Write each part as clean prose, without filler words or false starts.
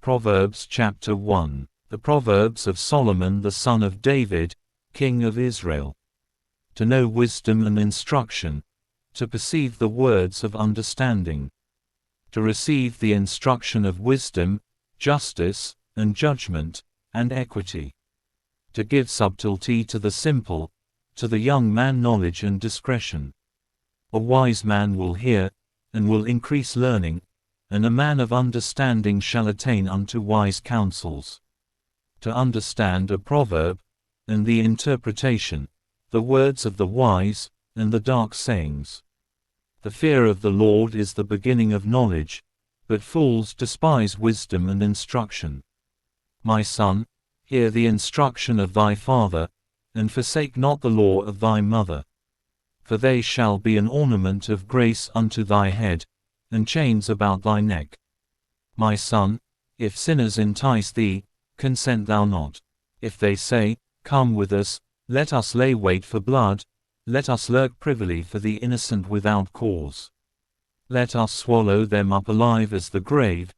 Proverbs Chapter 1. The Proverbs of Solomon the son of David, king of Israel. To know wisdom and instruction, to perceive the words of understanding, to receive the instruction of wisdom, justice, and judgment, and equity, to give subtlety to the simple, to the young man knowledge and discretion. A wise man will hear, and will increase learning, and a man of understanding shall attain unto wise counsels. To understand a proverb, and the interpretation, the words of the wise, and the dark sayings. The fear of the Lord is the beginning of knowledge, but fools despise wisdom and instruction. My son, hear the instruction of thy father, and forsake not the law of thy mother. For they shall be an ornament of grace unto thy head, and chains about thy neck. My son, if sinners entice thee, consent thou not. If they say, Come with us, let us lay wait for blood, let us lurk privily for the innocent without cause. Let us swallow them up alive as the grave,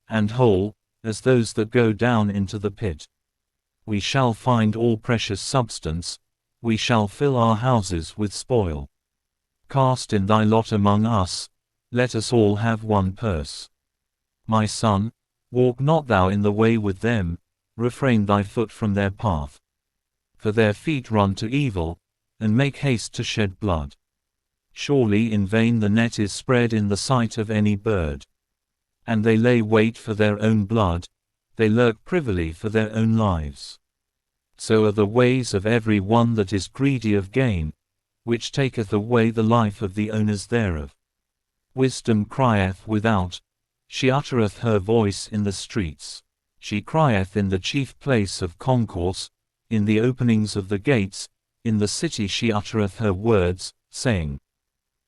and whole, as those that go down into the pit. We shall find all precious substance, we shall fill our houses with spoil. Cast in thy lot among us, let us all have one purse. My son, walk not thou in the way with them, refrain thy foot from their path. For their feet run to evil, and make haste to shed blood. Surely in vain the net is spread in the sight of any bird. And they lay wait for their own blood, they lurk privily for their own lives. So are the ways of every one that is greedy of gain, which taketh away the life of the owners thereof. Wisdom crieth without, she uttereth her voice in the streets. She crieth in the chief place of concourse, in the openings of the gates, in the city she uttereth her words, saying,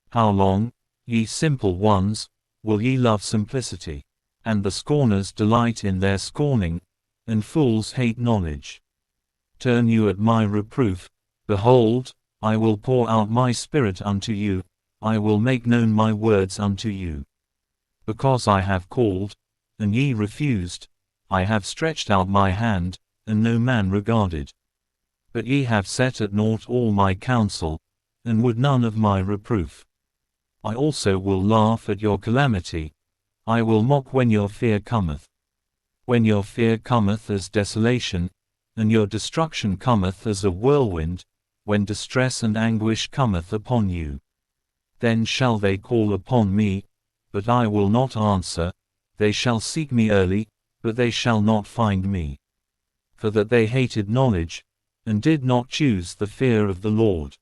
How long, ye simple ones, will ye love simplicity? And the scorners delight in their scorning, and fools hate knowledge. Turn you at my reproof, behold, I will pour out my spirit unto you, I will make known my words unto you. Because I have called, and ye refused, I have stretched out my hand, and no man regarded. But ye have set at naught all my counsel, and would none of my reproof. I also will laugh at your calamity, I will mock when your fear cometh. When your fear cometh as desolation, and your destruction cometh as a whirlwind, when distress and anguish cometh upon you. Then shall they call upon me, but I will not answer, they shall seek me early, but they shall not find me. For that they hated knowledge, and did not choose the fear of the Lord.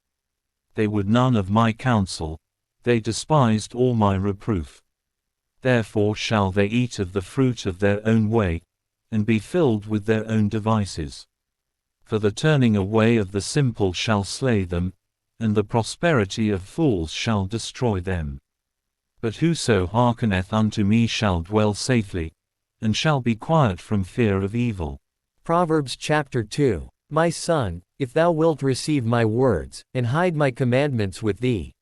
They would none of my counsel, they despised all my reproof. Therefore shall they eat of the fruit of their own way, and be filled with their own devices. For the turning away of the simple shall slay them, and the prosperity of fools shall destroy them. But whoso hearkeneth unto me shall dwell safely, and shall be quiet from fear of evil. Proverbs Chapter 2. My son, if thou wilt receive my words, and hide my commandments with thee,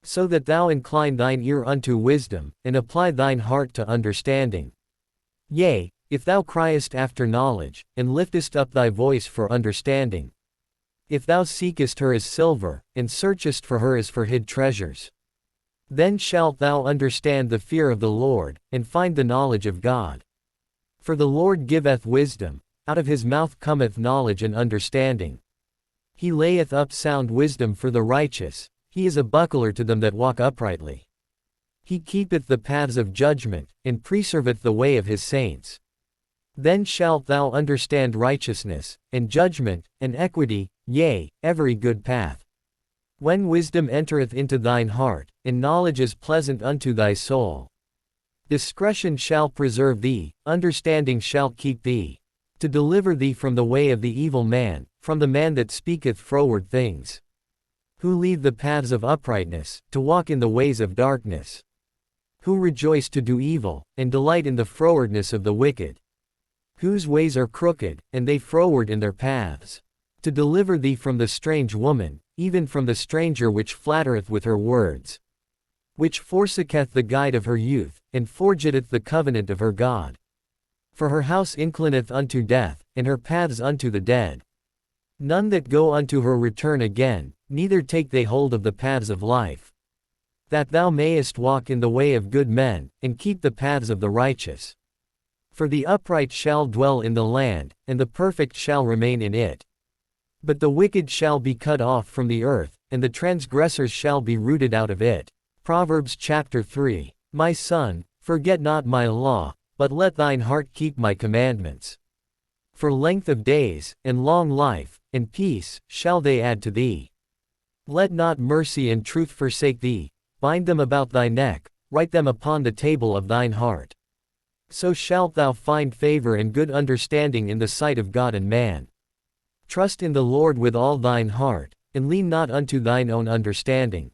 so that thou incline thine ear unto wisdom, and apply thine heart to understanding. Yea, if thou criest after knowledge, and liftest up thy voice for understanding. If thou seekest her as silver, and searchest for her as for hid treasures. Then shalt thou understand the fear of the Lord, and find the knowledge of God. For the Lord giveth wisdom, out of his mouth cometh knowledge and understanding. He layeth up sound wisdom for the righteous, he is a buckler to them that walk uprightly. He keepeth the paths of judgment, and preserveth the way of his saints. Then shalt thou understand righteousness, and judgment, and equity, yea, every good path. When wisdom entereth into thine heart, and knowledge is pleasant unto thy soul. Discretion shall preserve thee, understanding shall keep thee, to deliver thee from the way of the evil man, from the man that speaketh froward things. Who leave the paths of uprightness, to walk in the ways of darkness. Who rejoice to do evil, and delight in the frowardness of the wicked. Whose ways are crooked, and they froward in their paths. To deliver thee from the strange woman, even from the stranger which flattereth with her words. Which forsaketh the guide of her youth, and forgetteth the covenant of her God. For her house inclineth unto death, and her paths unto the dead. None that go unto her return again, neither take they hold of the paths of life. That thou mayest walk in the way of good men, and keep the paths of the righteous. For the upright shall dwell in the land, and the perfect shall remain in it. But the wicked shall be cut off from the earth, and the transgressors shall be rooted out of it. Proverbs Chapter 3. My son, forget not my law, but let thine heart keep my commandments. For length of days, and long life, and peace, shall they add to thee. Let not mercy and truth forsake thee, bind them about thy neck, write them upon the table of thine heart. So shalt thou find favor and good understanding in the sight of God and man. Trust in the Lord with all thine heart, and lean not unto thine own understanding.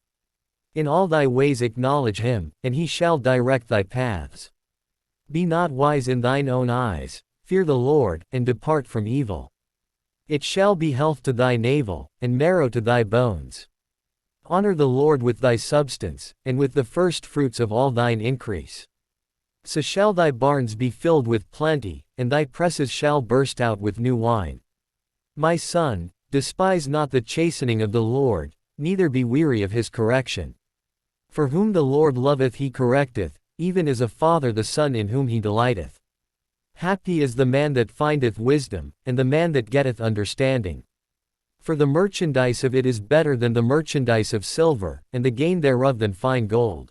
In all thy ways acknowledge him, and he shall direct thy paths. Be not wise in thine own eyes, fear the Lord, and depart from evil. It shall be health to thy navel, and marrow to thy bones. Honor the Lord with thy substance, and with the first fruits of all thine increase. So shall thy barns be filled with plenty, and thy presses shall burst out with new wine. My son, despise not the chastening of the Lord, neither be weary of his correction. For whom the Lord loveth he correcteth, even as a father the son in whom he delighteth. Happy is the man that findeth wisdom, and the man that getteth understanding. For the merchandise of it is better than the merchandise of silver, and the gain thereof than fine gold.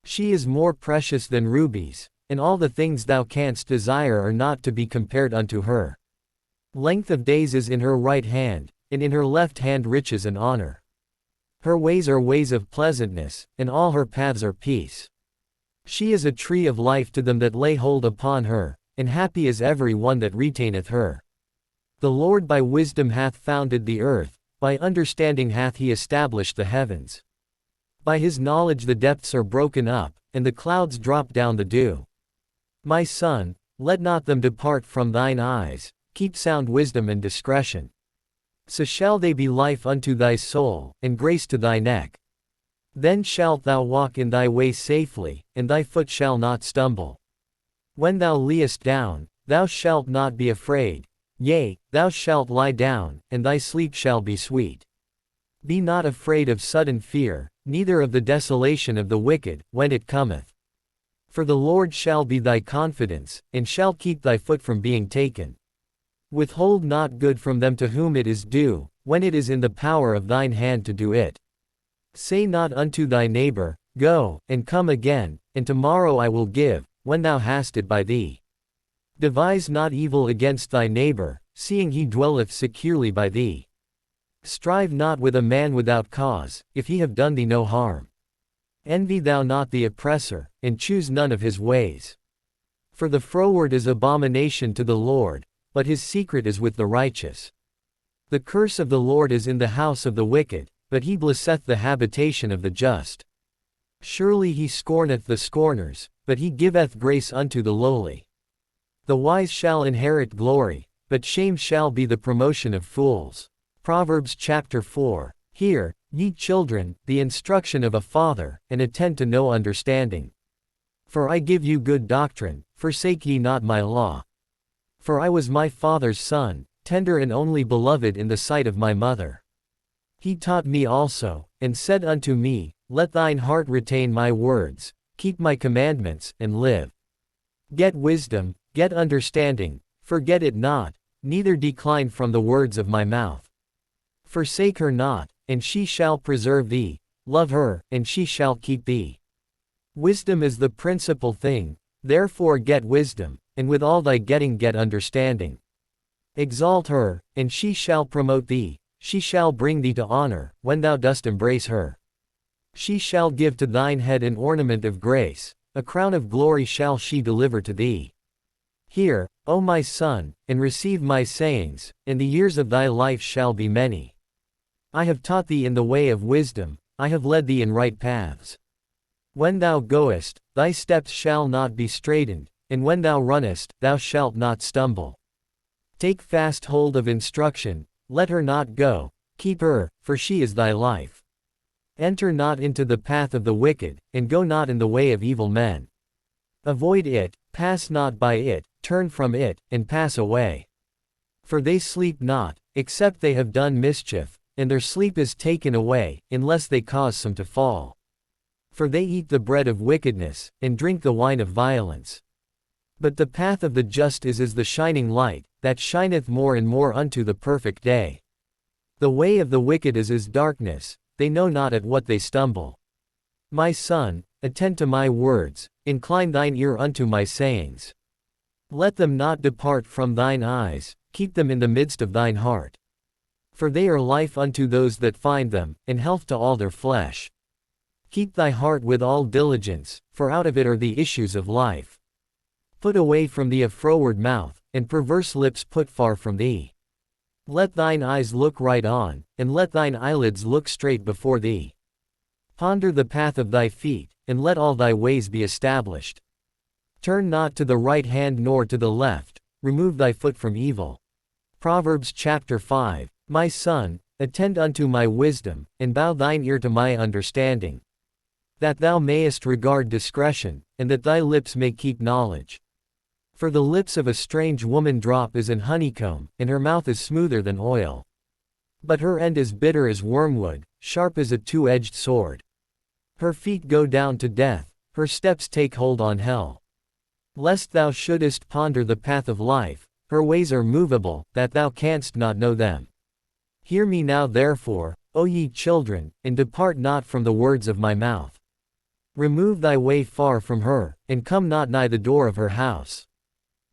She is more precious than rubies, and all the things thou canst desire are not to be compared unto her. Length of days is in her right hand, and in her left hand riches and honor. Her ways are ways of pleasantness, and all her paths are peace. She is a tree of life to them that lay hold upon her, and happy is every one that retaineth her. The Lord by wisdom hath founded the earth, by understanding hath he established the heavens. By his knowledge the depths are broken up, and the clouds drop down the dew. My son, let not them depart from thine eyes, keep sound wisdom and discretion. So shall they be life unto thy soul, and grace to thy neck. Then shalt thou walk in thy way safely, and thy foot shall not stumble. When thou liest down, thou shalt not be afraid. Yea, thou shalt lie down, and thy sleep shall be sweet. Be not afraid of sudden fear, neither of the desolation of the wicked, when it cometh. For the Lord shall be thy confidence, and shall keep thy foot from being taken. Withhold not good from them to whom it is due, when it is in the power of thine hand to do it. Say not unto thy neighbor, Go, and come again, and tomorrow I will give, when thou hast it by thee. Devise not evil against thy neighbor, seeing he dwelleth securely by thee. Strive not with a man without cause, if he have done thee no harm. Envy thou not the oppressor, and choose none of his ways. For the froward is abomination to the Lord, but his secret is with the righteous. The curse of the Lord is in the house of the wicked, but he blesseth the habitation of the just. Surely he scorneth the scorners, but he giveth grace unto the lowly. The wise shall inherit glory, but shame shall be the promotion of fools. Proverbs Chapter 4. Hear, ye children, the instruction of a father, and attend to no understanding. For I give you good doctrine, forsake ye not my law. For I was my father's son, tender and only beloved in the sight of my mother. He taught me also, and said unto me, Let thine heart retain my words, keep my commandments, and live. Get wisdom, get understanding, forget it not, neither decline from the words of my mouth. Forsake her not, and she shall preserve thee, love her, and she shall keep thee. Wisdom is the principal thing, therefore get wisdom, and with all thy getting get understanding. Exalt her, and she shall promote thee, she shall bring thee to honor, when thou dost embrace her. She shall give to thine head an ornament of grace, a crown of glory shall she deliver to thee. Hear, O my son, and receive my sayings, and the years of thy life shall be many. I have taught thee in the way of wisdom, I have led thee in right paths. When thou goest, thy steps shall not be straitened, and when thou runnest, thou shalt not stumble. Take fast hold of instruction, let her not go, keep her, for she is thy life. Enter not into the path of the wicked, and go not in the way of evil men. Avoid it, pass not by it, turn from it, and pass away. For they sleep not, except they have done mischief, and their sleep is taken away, unless they cause some to fall. For they eat the bread of wickedness, and drink the wine of violence. But the path of the just is as the shining light, that shineth more and more unto the perfect day. The way of the wicked is as darkness, they know not at what they stumble. My son, attend to my words, incline thine ear unto my sayings. Let them not depart from thine eyes, keep them in the midst of thine heart. For they are life unto those that find them, and health to all their flesh. Keep thy heart with all diligence, for out of it are the issues of life. Put away from thee a froward mouth, and perverse lips put far from thee. Let thine eyes look right on, and let thine eyelids look straight before thee. Ponder the path of thy feet, and let all thy ways be established. Turn not to the right hand nor to the left, remove thy foot from evil. Proverbs Chapter 5. My son, attend unto my wisdom, and bow thine ear to my understanding. That thou mayest regard discretion, and that thy lips may keep knowledge. For the lips of a strange woman drop as an honeycomb, and her mouth is smoother than oil. But her end is bitter as wormwood, sharp as a two-edged sword. Her feet go down to death, her steps take hold on hell. Lest thou shouldest ponder the path of life, her ways are movable, that thou canst not know them. Hear me now therefore, O ye children, and depart not from the words of my mouth. Remove thy way far from her, and come not nigh the door of her house.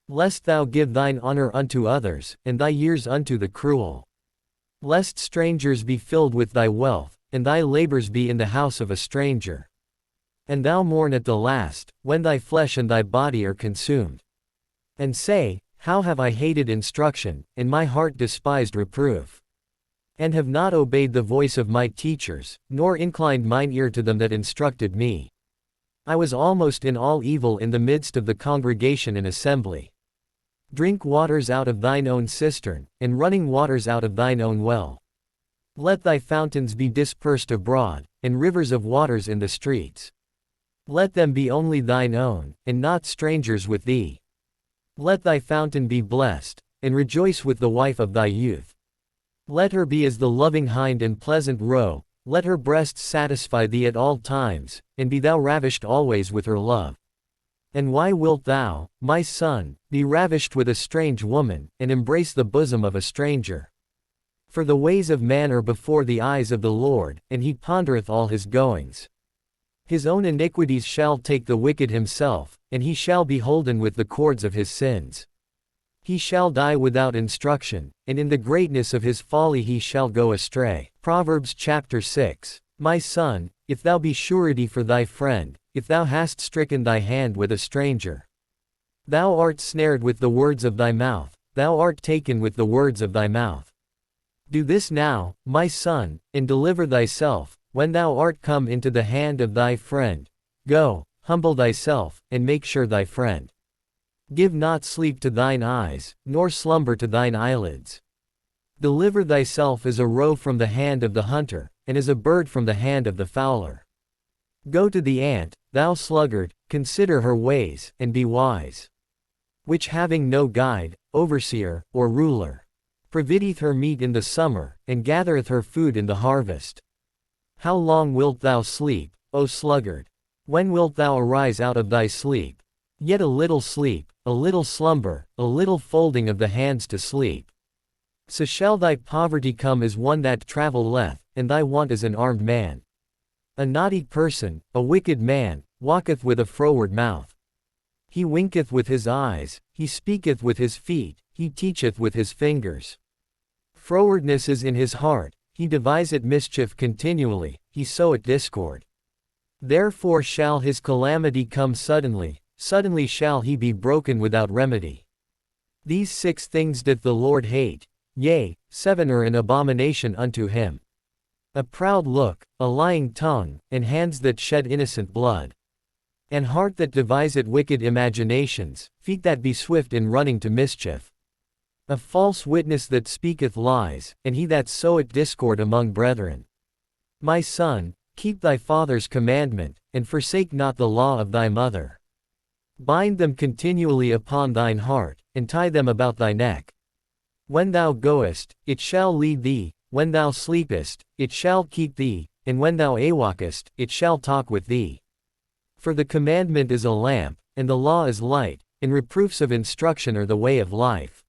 Lest thou give thine honor unto others, and thy years unto the cruel. Lest strangers be filled with thy wealth, and thy labors be in the house of a stranger. And thou mourn at the last, when thy flesh and thy body are consumed. And say, how have I hated instruction, and my heart despised reproof. And have not obeyed the voice of my teachers, nor inclined mine ear to them that instructed me. I was almost in all evil in the midst of the congregation and assembly. Drink waters out of thine own cistern, and running waters out of thine own well. Let thy fountains be dispersed abroad, and rivers of waters in the streets. Let them be only thine own, and not strangers with thee. Let thy fountain be blessed, and rejoice with the wife of thy youth. Let her be as the loving hind and pleasant roe, let her breasts satisfy thee at all times, and be thou ravished always with her love. And why wilt thou, my son, be ravished with a strange woman, and embrace the bosom of a stranger? For the ways of man are before the eyes of the Lord, and he pondereth all his goings. His own iniquities shall take the wicked himself, and he shall be holden with the cords of his sins. He shall die without instruction, and in the greatness of his folly he shall go astray. Proverbs Chapter 6. My son, if thou be surety for thy friend, if thou hast stricken thy hand with a stranger. Thou art snared with the words of thy mouth, thou art taken with the words of thy mouth. Do this now, my son, and deliver thyself, when thou art come into the hand of thy friend. Go, humble thyself, and make sure thy friend. Give not sleep to thine eyes, nor slumber to thine eyelids. Deliver thyself as a roe from the hand of the hunter, and as a bird from the hand of the fowler. Go to the ant, thou sluggard, consider her ways, and be wise. Which having no guide, overseer, or ruler, provideth her meat in the summer, and gathereth her food in the harvest. How long wilt thou sleep, O sluggard? When wilt thou arise out of thy sleep? Yet a little sleep, a little slumber, a little folding of the hands to sleep. So shall thy poverty come as one that travelleth, and thy want as an armed man. A naughty person, a wicked man, walketh with a froward mouth. He winketh with his eyes, he speaketh with his feet, he teacheth with his fingers. Frowardness is in his heart, he deviseth mischief continually, he soweth discord. Therefore shall his calamity come suddenly, suddenly shall he be broken without remedy. These 6 things doth the Lord hate, yea, 7 are an abomination unto him. A proud look, a lying tongue, and hands that shed innocent blood. An heart that deviseth wicked imaginations, feet that be swift in running to mischief. A false witness that speaketh lies, and he that soweth discord among brethren. My son, keep thy father's commandment, and forsake not the law of thy mother. Bind them continually upon thine heart, and tie them about thy neck. When thou goest, it shall lead thee, when thou sleepest, it shall keep thee, and when thou awakest, it shall talk with thee. For the commandment is a lamp, and the law is light, and reproofs of instruction are the way of life.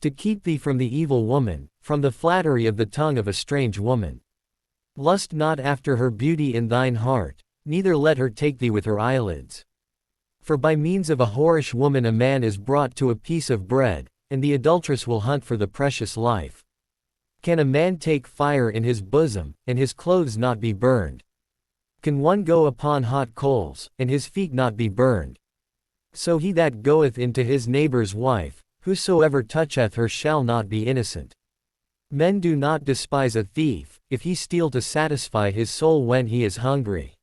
To keep thee from the evil woman, from the flattery of the tongue of a strange woman. Lust not after her beauty in thine heart, neither let her take thee with her eyelids. For by means of a whorish woman a man is brought to a piece of bread, and the adulteress will hunt for the precious life. Can a man take fire in his bosom, and his clothes not be burned? Can one go upon hot coals, and his feet not be burned? So he that goeth into his neighbor's wife, whosoever toucheth her shall not be innocent. Men do not despise a thief, if he steal to satisfy his soul when he is hungry.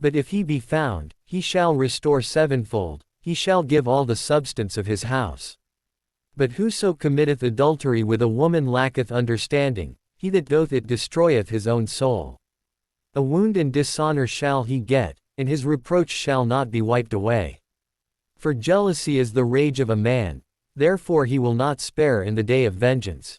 But if he be found, he shall restore sevenfold, he shall give all the substance of his house. But whoso committeth adultery with a woman lacketh understanding, he that doth it destroyeth his own soul. A wound and dishonor shall he get, and his reproach shall not be wiped away. For jealousy is the rage of a man, therefore he will not spare in the day of vengeance.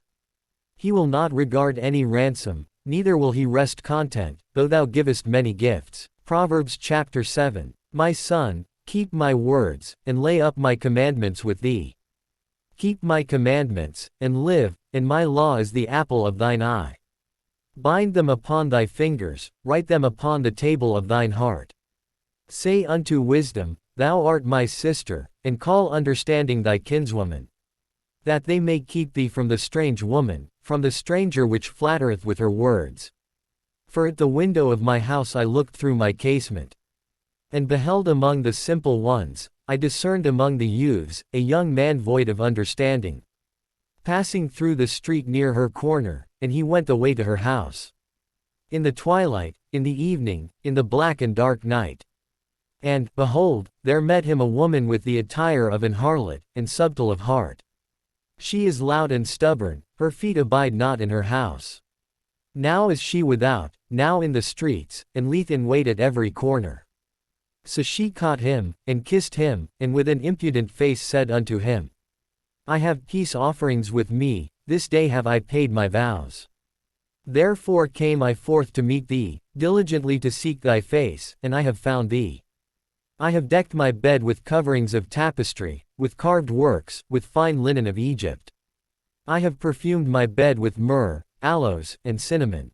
He will not regard any ransom, neither will he rest content, though thou givest many gifts. Proverbs Chapter 7. My son, keep my words, and lay up my commandments with thee. Keep my commandments, and live, and my law is the apple of thine eye. Bind them upon thy fingers, write them upon the table of thine heart. Say unto wisdom, thou art my sister, and call understanding thy kinswoman. That they may keep thee from the strange woman, from the stranger which flattereth with her words. For at the window of my house I looked through my casement, and beheld among the simple ones, I discerned among the youths, a young man void of understanding. Passing through the street near her corner, and he went away to her house. In the twilight, in the evening, in the black and dark night. And, behold, there met him a woman with the attire of an harlot, and subtle of heart. She is loud and stubborn, her feet abide not in her house. Now is she without, now in the streets, and lieth in wait at every corner. So she caught him, and kissed him, and with an impudent face said unto him, I have peace offerings with me, this day have I paid my vows. Therefore came I forth to meet thee, diligently to seek thy face, and I have found thee. I have decked my bed with coverings of tapestry, with carved works, with fine linen of Egypt. I have perfumed my bed with myrrh, aloes, and cinnamon.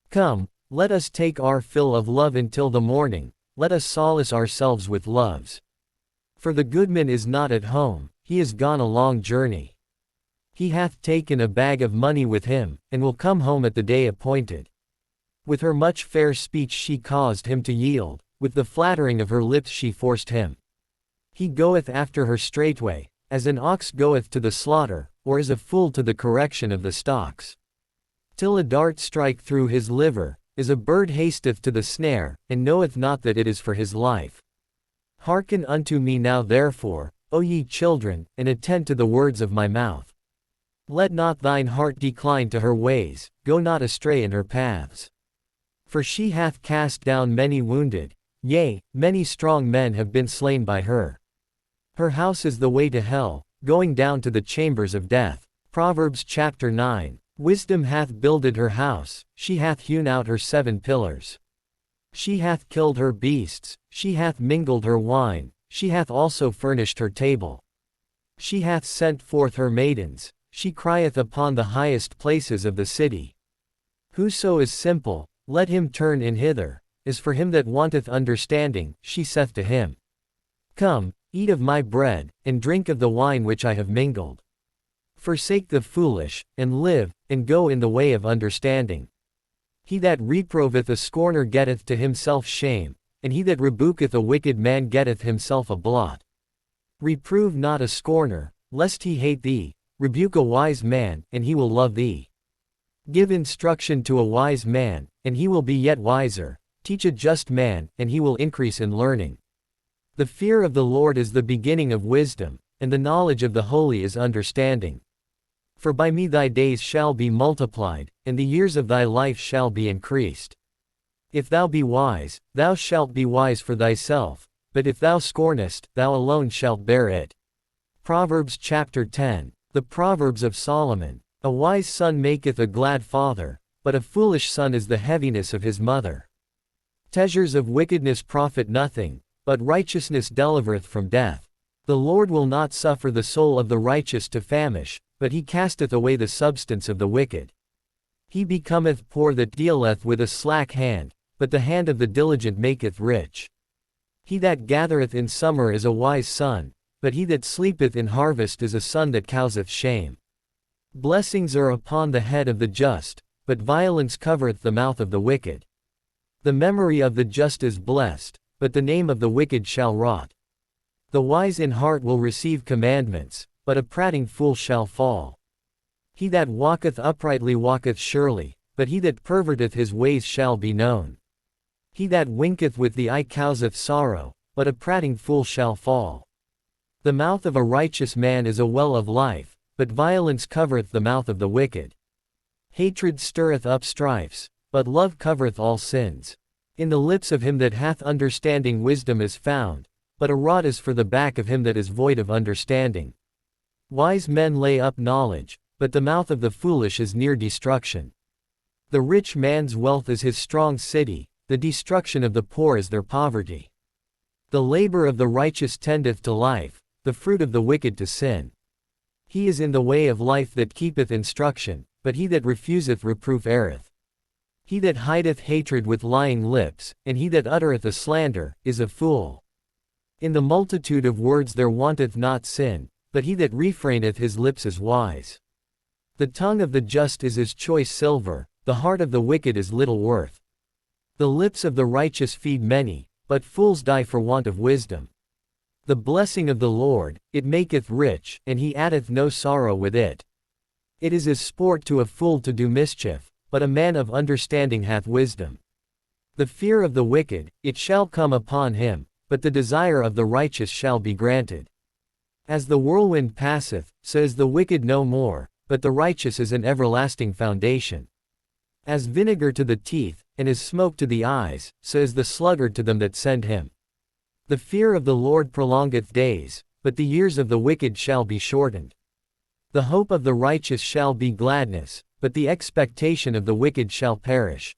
Come, let us take our fill of love until the morning, let us solace ourselves with loves. For the goodman is not at home, he is gone a long journey. He hath taken a bag of money with him, and will come home at the day appointed. With her much fair speech she caused him to yield, with the flattering of her lips she forced him. He goeth after her straightway, as an ox goeth to the slaughter, or as a fool to the correction of the stocks. Till a dart strike through his liver, as a bird hasteth to the snare, and knoweth not that it is for his life. Hearken unto me now therefore, O ye children, and attend to the words of my mouth. Let not thine heart decline to her ways, go not astray in her paths. For she hath cast down many wounded, yea, many strong men have been slain by her. Her house is the way to hell, going down to the chambers of death. Proverbs Chapter 9. Wisdom hath builded her house, she hath hewn out her 7 pillars. She hath killed her beasts, she hath mingled her wine, she hath also furnished her table. She hath sent forth her maidens, she crieth upon the highest places of the city. Whoso is simple, let him turn in hither, as for him that wanteth understanding, she saith to him, Come, eat of my bread, and drink of the wine which I have mingled. Forsake the foolish, and live, and go in the way of understanding. He that reproveth a scorner getteth to himself shame, and he that rebuketh a wicked man getteth himself a blot. Reprove not a scorner, lest he hate thee, rebuke a wise man, and he will love thee. Give instruction to a wise man, and he will be yet wiser, teach a just man, and he will increase in learning. The fear of the Lord is the beginning of wisdom, and the knowledge of the holy is understanding. For by me thy days shall be multiplied, and the years of thy life shall be increased. If thou be wise, thou shalt be wise for thyself, but if thou scornest, thou alone shalt bear it. Proverbs Chapter 10. The Proverbs of Solomon. A wise son maketh a glad father, but a foolish son is the heaviness of his mother. Treasures of wickedness profit nothing, but righteousness delivereth from death. The Lord will not suffer the soul of the righteous to famish, but he casteth away the substance of the wicked. He becometh poor that dealeth with a slack hand, but the hand of the diligent maketh rich. He that gathereth in summer is a wise son, but he that sleepeth in harvest is a son that causeth shame. Blessings are upon the head of the just, but violence covereth the mouth of the wicked. The memory of the just is blessed, but the name of the wicked shall rot. The wise in heart will receive commandments, but a prating fool shall fall. He that walketh uprightly walketh surely, but he that perverteth his ways shall be known. He that winketh with the eye causeth sorrow, but a prating fool shall fall. The mouth of a righteous man is a well of life, but violence covereth the mouth of the wicked. Hatred stirreth up strifes, but love covereth all sins. In the lips of him that hath understanding wisdom is found, but a rod is for the back of him that is void of understanding. Wise men lay up knowledge, but the mouth of the foolish is near destruction. The rich man's wealth is his strong city, the destruction of the poor is their poverty. The labor of the righteous tendeth to life, the fruit of the wicked to sin. He is in the way of life that keepeth instruction, but he that refuseth reproof erreth. He that hideth hatred with lying lips, and he that uttereth a slander, is a fool. In the multitude of words there wanteth not sin, but he that refraineth his lips is wise. The tongue of the just is as choice silver, the heart of the wicked is little worth. The lips of the righteous feed many, but fools die for want of wisdom. The blessing of the Lord, it maketh rich, and he addeth no sorrow with it. It is as sport to a fool to do mischief, but a man of understanding hath wisdom. The fear of the wicked, it shall come upon him, but the desire of the righteous shall be granted. As the whirlwind passeth, so is the wicked no more, but the righteous is an everlasting foundation. As vinegar to the teeth, and as smoke to the eyes, so is the sluggard to them that send him. The fear of the Lord prolongeth days, but the years of the wicked shall be shortened. The hope of the righteous shall be gladness, but the expectation of the wicked shall perish.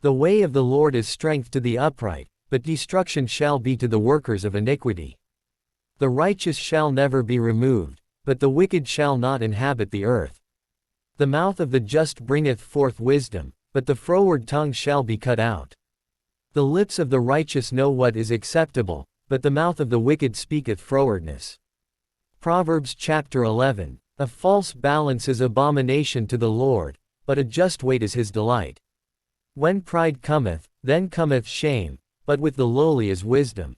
The way of the Lord is strength to the upright, but destruction shall be to the workers of iniquity. The righteous shall never be removed, but the wicked shall not inhabit the earth. The mouth of the just bringeth forth wisdom, but the froward tongue shall be cut out. The lips of the righteous know what is acceptable, but the mouth of the wicked speaketh frowardness. Proverbs Chapter 11. A false balance is abomination to the Lord, but a just weight is his delight. When pride cometh, then cometh shame, but with the lowly is wisdom.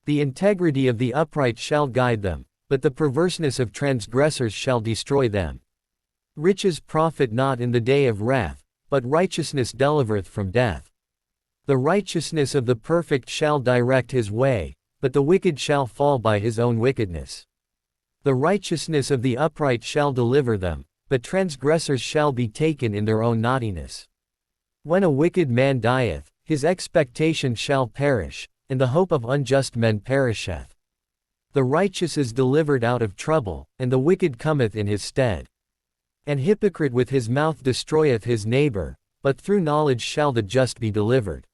The integrity of the upright shall guide them, but the perverseness of transgressors shall destroy them. Riches profit not in the day of wrath, but righteousness delivereth from death. The righteousness of the perfect shall direct his way, but the wicked shall fall by his own wickedness. The righteousness of the upright shall deliver them, but transgressors shall be taken in their own naughtiness. When a wicked man dieth, his expectation shall perish, and the hope of unjust men perisheth. The righteous is delivered out of trouble, and the wicked cometh in his stead. An hypocrite with his mouth destroyeth his neighbor, but through knowledge shall the just be delivered.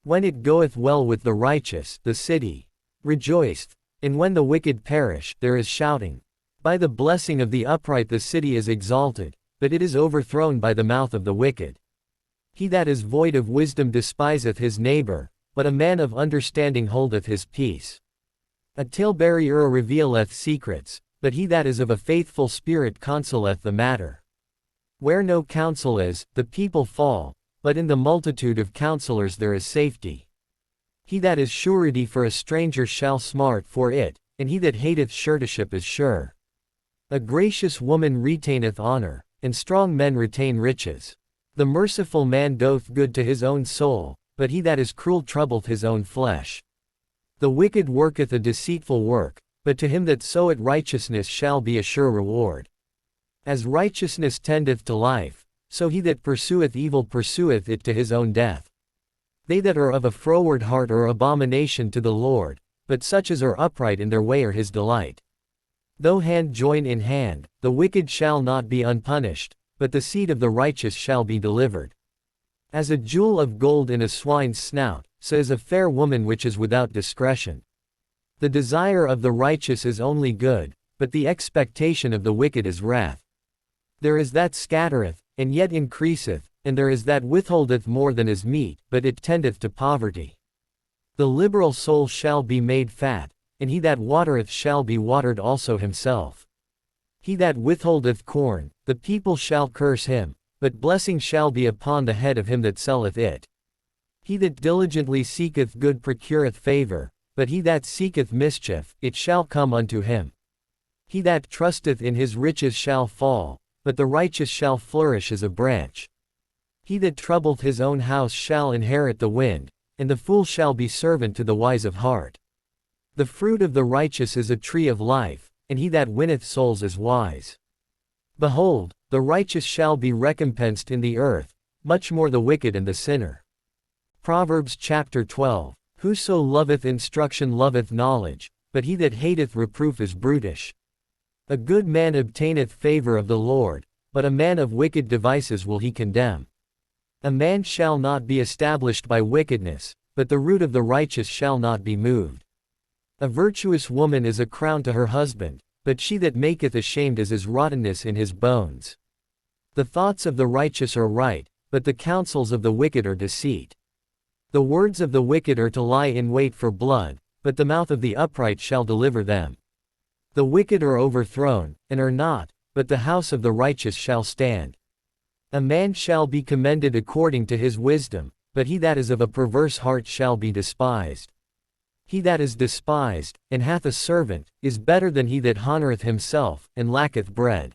When it goeth well with the righteous, the city rejoiceth, and when the wicked perish, there is shouting. By the blessing of the upright the city is exalted, but it is overthrown by the mouth of the wicked. He that is void of wisdom despiseth his neighbor, but a man of understanding holdeth his peace. A talebearer revealeth secrets, but he that is of a faithful spirit consoleth the matter. Where no counsel is, the people fall, but in the multitude of counselors there is safety. He that is surety for a stranger shall smart for it, and he that hateth suretyship is sure. A gracious woman retaineth honor, and strong men retain riches. The merciful man doth good to his own soul, but he that is cruel troubleth his own flesh. The wicked worketh a deceitful work, but to him that soweth righteousness shall be a sure reward. As righteousness tendeth to life, so he that pursueth evil pursueth it to his own death. They that are of a froward heart are abomination to the Lord, but such as are upright in their way are his delight. Though hand join in hand, the wicked shall not be unpunished, but the seed of the righteous shall be delivered. As a jewel of gold in a swine's snout, so is a fair woman which is without discretion. The desire of the righteous is only good, but the expectation of the wicked is wrath. There is that scattereth, and yet increaseth, and there is that withholdeth more than is meet, but it tendeth to poverty. The liberal soul shall be made fat, and he that watereth shall be watered also himself. He that withholdeth corn, the people shall curse him, but blessing shall be upon the head of him that selleth it. He that diligently seeketh good procureth favor, but he that seeketh mischief, it shall come unto him. He that trusteth in his riches shall fall, but the righteous shall flourish as a branch. He that troubleth his own house shall inherit the wind, and the fool shall be servant to the wise of heart. The fruit of the righteous is a tree of life, and he that winneth souls is wise. Behold, the righteous shall be recompensed in the earth, much more the wicked and the sinner. Proverbs Chapter 12. Whoso loveth instruction loveth knowledge, but he that hateth reproof is brutish. A good man obtaineth favor of the Lord, but a man of wicked devices will he condemn. A man shall not be established by wickedness, but the root of the righteous shall not be moved. A virtuous woman is a crown to her husband, but she that maketh ashamed is as rottenness in his bones. The thoughts of the righteous are right, but the counsels of the wicked are deceit. The words of the wicked are to lie in wait for blood, but the mouth of the upright shall deliver them. The wicked are overthrown, and are not, but the house of the righteous shall stand. A man shall be commended according to his wisdom, but he that is of a perverse heart shall be despised. He that is despised, and hath a servant, is better than he that honoureth himself, and lacketh bread.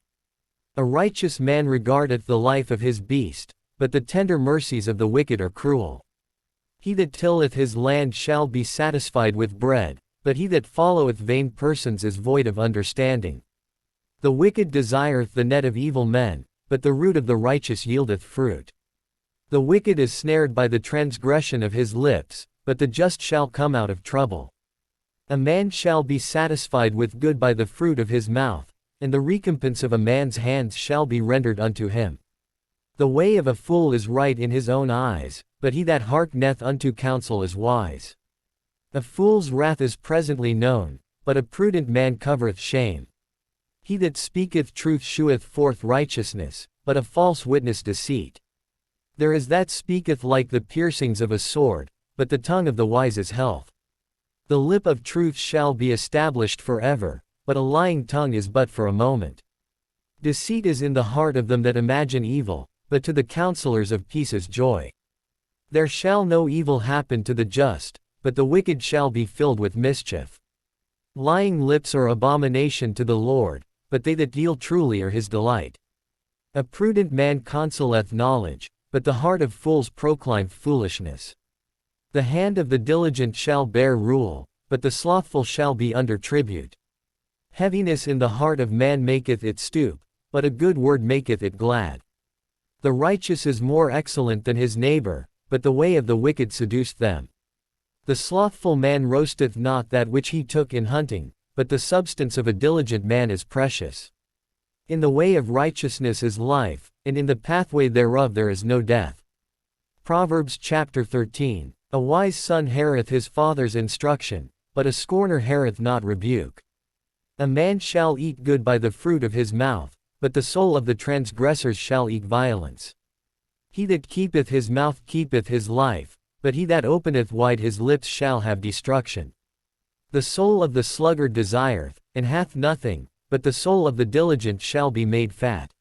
A righteous man regardeth the life of his beast, but the tender mercies of the wicked are cruel. He that tilleth his land shall be satisfied with bread, but he that followeth vain persons is void of understanding. The wicked desireth the net of evil men, but the root of the righteous yieldeth fruit. The wicked is snared by the transgression of his lips, but the just shall come out of trouble. A man shall be satisfied with good by the fruit of his mouth, and the recompense of a man's hands shall be rendered unto him. The way of a fool is right in his own eyes, but he that hearkeneth unto counsel is wise. A fool's wrath is presently known, but a prudent man covereth shame. He that speaketh truth sheweth forth righteousness, but a false witness deceit. There is that speaketh like the piercings of a sword, but the tongue of the wise is health. The lip of truth shall be established forever, but a lying tongue is but for a moment. Deceit is in the heart of them that imagine evil, but to the counselors of peace is joy. There shall no evil happen to the just, but the wicked shall be filled with mischief. Lying lips are abomination to the Lord, but they that deal truly are his delight. A prudent man concealeth knowledge, but the heart of fools proclaimeth foolishness. The hand of the diligent shall bear rule, but the slothful shall be under tribute. Heaviness in the heart of man maketh it stoop, but a good word maketh it glad. The righteous is more excellent than his neighbor, but the way of the wicked seduced them. The slothful man roasteth not that which he took in hunting, but the substance of a diligent man is precious. In the way of righteousness is life, and in the pathway thereof there is no death. Proverbs Chapter 13. A wise son heareth his father's instruction, but a scorner heareth not rebuke. A man shall eat good by the fruit of his mouth, but the soul of the transgressors shall eat violence. He that keepeth his mouth keepeth his life, but he that openeth wide his lips shall have destruction. The soul of the sluggard desireth, and hath nothing, but the soul of the diligent shall be made fat.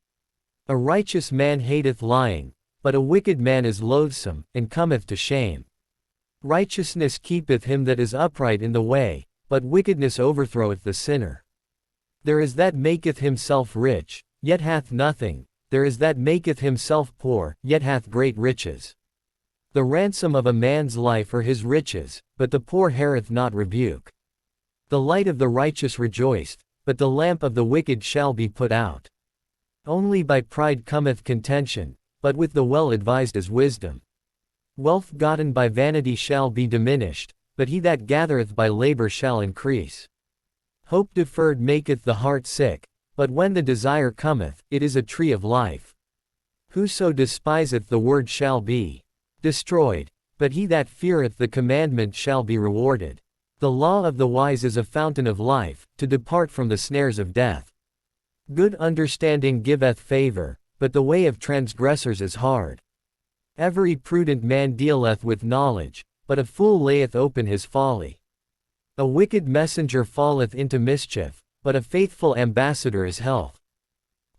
A righteous man hateth lying, but a wicked man is loathsome, and cometh to shame. Righteousness keepeth him that is upright in the way, but wickedness overthroweth the sinner. There is that maketh himself rich, yet hath nothing, there is that maketh himself poor, yet hath great riches. The ransom of a man's life are his riches, but the poor heareth not rebuke. The light of the righteous rejoiceth, but the lamp of the wicked shall be put out. Only by pride cometh contention, but with the well-advised is wisdom. Wealth gotten by vanity shall be diminished, but he that gathereth by labor shall increase. Hope deferred maketh the heart sick, but when the desire cometh, it is a tree of life. Whoso despiseth the word shall be destroyed, but he that feareth the commandment shall be rewarded. The law of the wise is a fountain of life, to depart from the snares of death. Good understanding giveth favor, but the way of transgressors is hard. Every prudent man dealeth with knowledge, but a fool layeth open his folly. A wicked messenger falleth into mischief, but a faithful ambassador is health.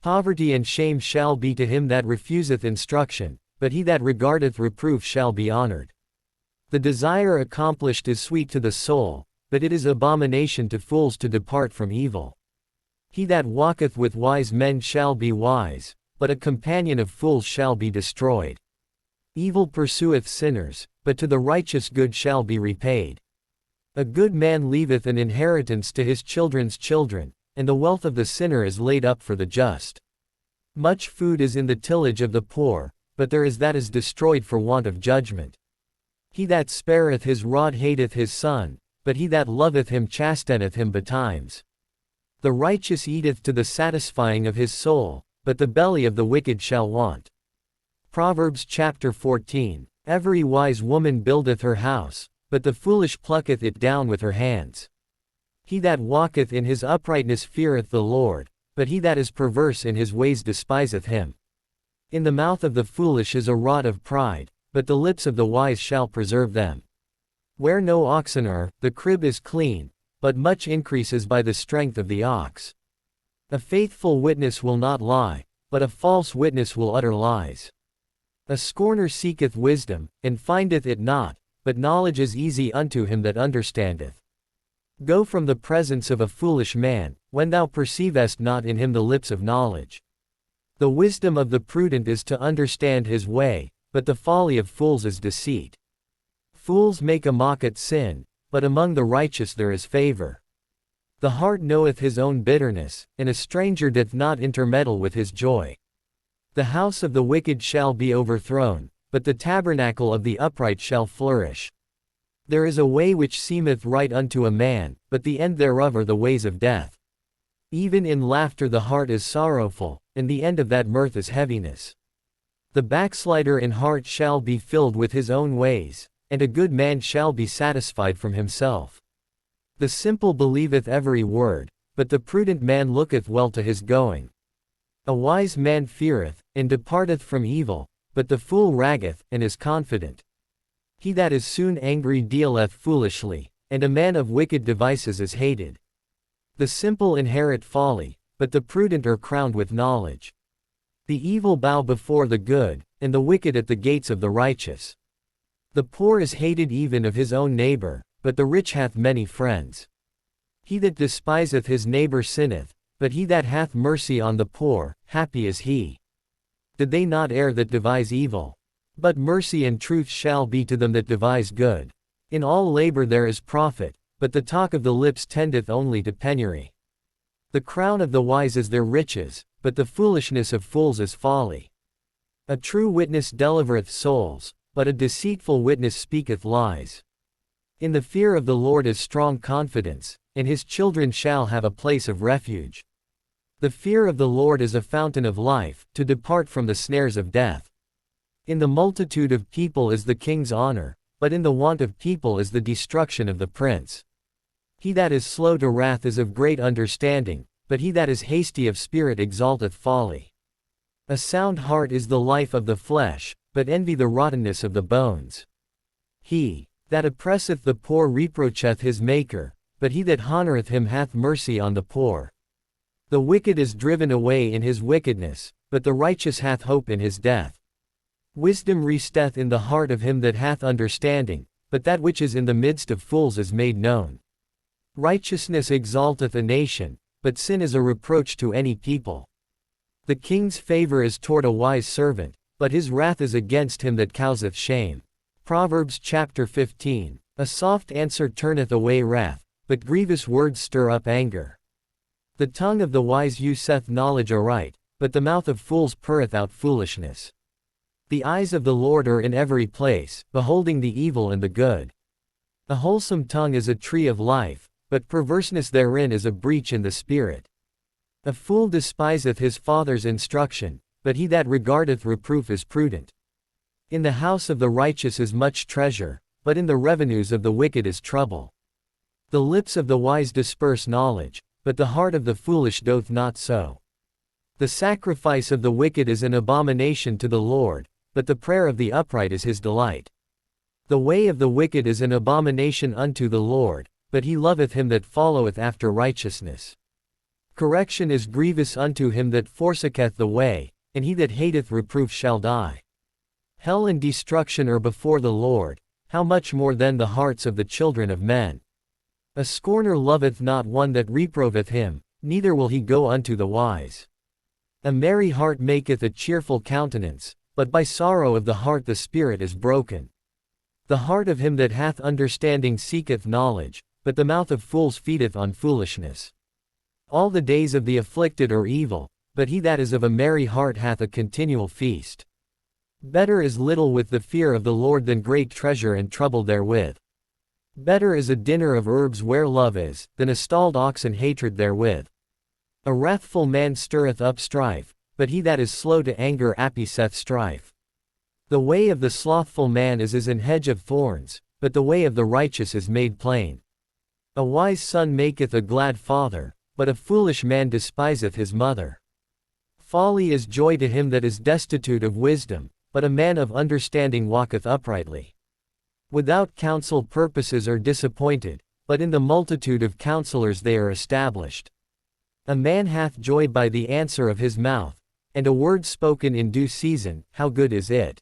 Poverty and shame shall be to him that refuseth instruction, but he that regardeth reproof shall be honored. The desire accomplished is sweet to the soul, but it is abomination to fools to depart from evil. He that walketh with wise men shall be wise, but a companion of fools shall be destroyed. Evil pursueth sinners, but to the righteous good shall be repaid. A good man leaveth an inheritance to his children's children, and the wealth of the sinner is laid up for the just. Much food is in the tillage of the poor, but there is that is destroyed for want of judgment. He that spareth his rod hateth his son, but he that loveth him chasteneth him betimes. The righteous eateth to the satisfying of his soul, but the belly of the wicked shall want. Proverbs Chapter 14. Every wise woman buildeth her house, but the foolish plucketh it down with her hands. He that walketh in his uprightness feareth the Lord, but he that is perverse in his ways despiseth him. In the mouth of the foolish is a rod of pride, but the lips of the wise shall preserve them. Where no oxen are, the crib is clean, but much increases by the strength of the ox. A faithful witness will not lie, but a false witness will utter lies. A scorner seeketh wisdom, and findeth it not, but knowledge is easy unto him that understandeth. Go from the presence of a foolish man, when thou perceivest not in him the lips of knowledge. The wisdom of the prudent is to understand his way, but the folly of fools is deceit. Fools make a mock at sin, but among the righteous there is favor. The heart knoweth his own bitterness, and a stranger doth not intermeddle with his joy. The house of the wicked shall be overthrown, but the tabernacle of the upright shall flourish. There is a way which seemeth right unto a man, but the end thereof are the ways of death. Even in laughter the heart is sorrowful, and the end of that mirth is heaviness. The backslider in heart shall be filled with his own ways, and a good man shall be satisfied from himself. The simple believeth every word, but the prudent man looketh well to his going. A wise man feareth, and departeth from evil, but the fool raggeth, and is confident. He that is soon angry dealeth foolishly, and a man of wicked devices is hated. The simple inherit folly, but the prudent are crowned with knowledge. The evil bow before the good, and the wicked at the gates of the righteous. The poor is hated even of his own neighbor, but the rich hath many friends. He that despiseth his neighbor sinneth, but he that hath mercy on the poor, happy is he. Did they not err that devise evil? But mercy and truth shall be to them that devise good. In all labor there is profit, but the talk of the lips tendeth only to penury. The crown of the wise is their riches, but the foolishness of fools is folly. A true witness delivereth souls, but a deceitful witness speaketh lies. In the fear of the Lord is strong confidence, and his children shall have a place of refuge. The fear of the Lord is a fountain of life, to depart from the snares of death. In the multitude of people is the king's honor, but in the want of people is the destruction of the prince. He that is slow to wrath is of great understanding, but he that is hasty of spirit exalteth folly. A sound heart is the life of the flesh, but envy the rottenness of the bones. He that oppresseth the poor reproacheth his Maker, but he that honoureth him hath mercy on the poor. The wicked is driven away in his wickedness, but the righteous hath hope in his death. Wisdom resteth in the heart of him that hath understanding, but that which is in the midst of fools is made known. Righteousness exalteth a nation, but sin is a reproach to any people. The king's favor is toward a wise servant, but his wrath is against him that causeth shame. Proverbs Chapter 15. A soft answer turneth away wrath, but grievous words stir up anger. The tongue of the wise useth knowledge aright, but the mouth of fools purreth out foolishness. The eyes of the Lord are in every place, beholding the evil and the good. A wholesome tongue is a tree of life, but perverseness therein is a breach in the spirit. A fool despiseth his father's instruction, but he that regardeth reproof is prudent. In the house of the righteous is much treasure, but in the revenues of the wicked is trouble. The lips of the wise disperse knowledge, but the heart of the foolish doth not so. The sacrifice of the wicked is an abomination to the Lord, but the prayer of the upright is his delight. The way of the wicked is an abomination unto the Lord, but he loveth him that followeth after righteousness. Correction is grievous unto him that forsaketh the way, and he that hateth reproof shall die. Hell and destruction are before the Lord, how much more then the hearts of the children of men? A scorner loveth not one that reproveth him, neither will he go unto the wise. A merry heart maketh a cheerful countenance, but by sorrow of the heart the spirit is broken. The heart of him that hath understanding seeketh knowledge, but the mouth of fools feedeth on foolishness. All the days of the afflicted are evil, but he that is of a merry heart hath a continual feast. Better is little with the fear of the Lord than great treasure and trouble therewith. Better is a dinner of herbs where love is, than a stalled ox and hatred therewith. A wrathful man stirreth up strife, but he that is slow to anger appeaseth strife. The way of the slothful man is as an hedge of thorns, but the way of the righteous is made plain. A wise son maketh a glad father, but a foolish man despiseth his mother. Folly is joy to him that is destitute of wisdom, but a man of understanding walketh uprightly. Without counsel purposes are disappointed, but in the multitude of counselors they are established. A man hath joy by the answer of his mouth, and a word spoken in due season, how good is it!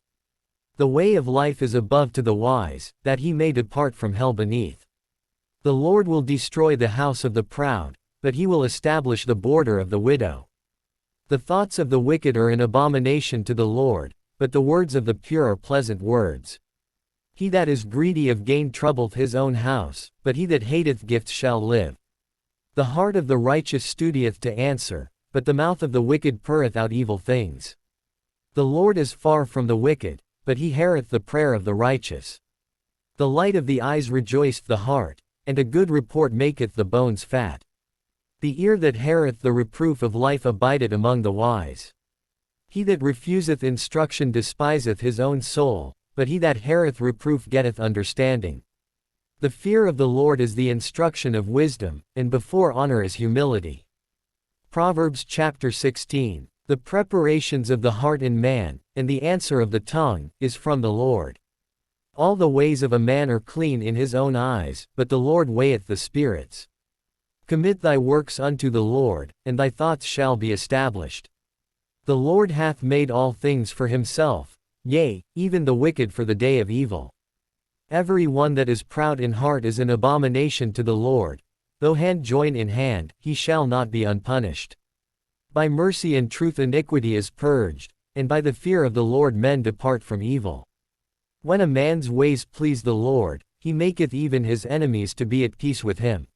The way of life is above to the wise, that he may depart from hell beneath. The Lord will destroy the house of the proud, but he will establish the border of the widow. The thoughts of the wicked are an abomination to the Lord, but the words of the pure are pleasant words. He that is greedy of gain troubleth his own house, but he that hateth gifts shall live. The heart of the righteous studieth to answer, but the mouth of the wicked purreth out evil things. The Lord is far from the wicked, but he heareth the prayer of the righteous. The light of the eyes rejoiceth the heart, and a good report maketh the bones fat. The ear that heareth the reproof of life abideth among the wise. He that refuseth instruction despiseth his own soul, but he that heareth reproof getteth understanding. The fear of the Lord is the instruction of wisdom, and before honor is humility. Proverbs Chapter 16. The preparations of the heart in man, and the answer of the tongue, is from the Lord. All the ways of a man are clean in his own eyes, but the Lord weigheth the spirits. Commit thy works unto the Lord, and thy thoughts shall be established. The Lord hath made all things for himself, yea, even the wicked for the day of evil. Every one that is proud in heart is an abomination to the Lord. Though hand join in hand, he shall not be unpunished. By mercy and truth iniquity is purged, and by the fear of the Lord men depart from evil. When a man's ways please the Lord, he maketh even his enemies to be at peace with him.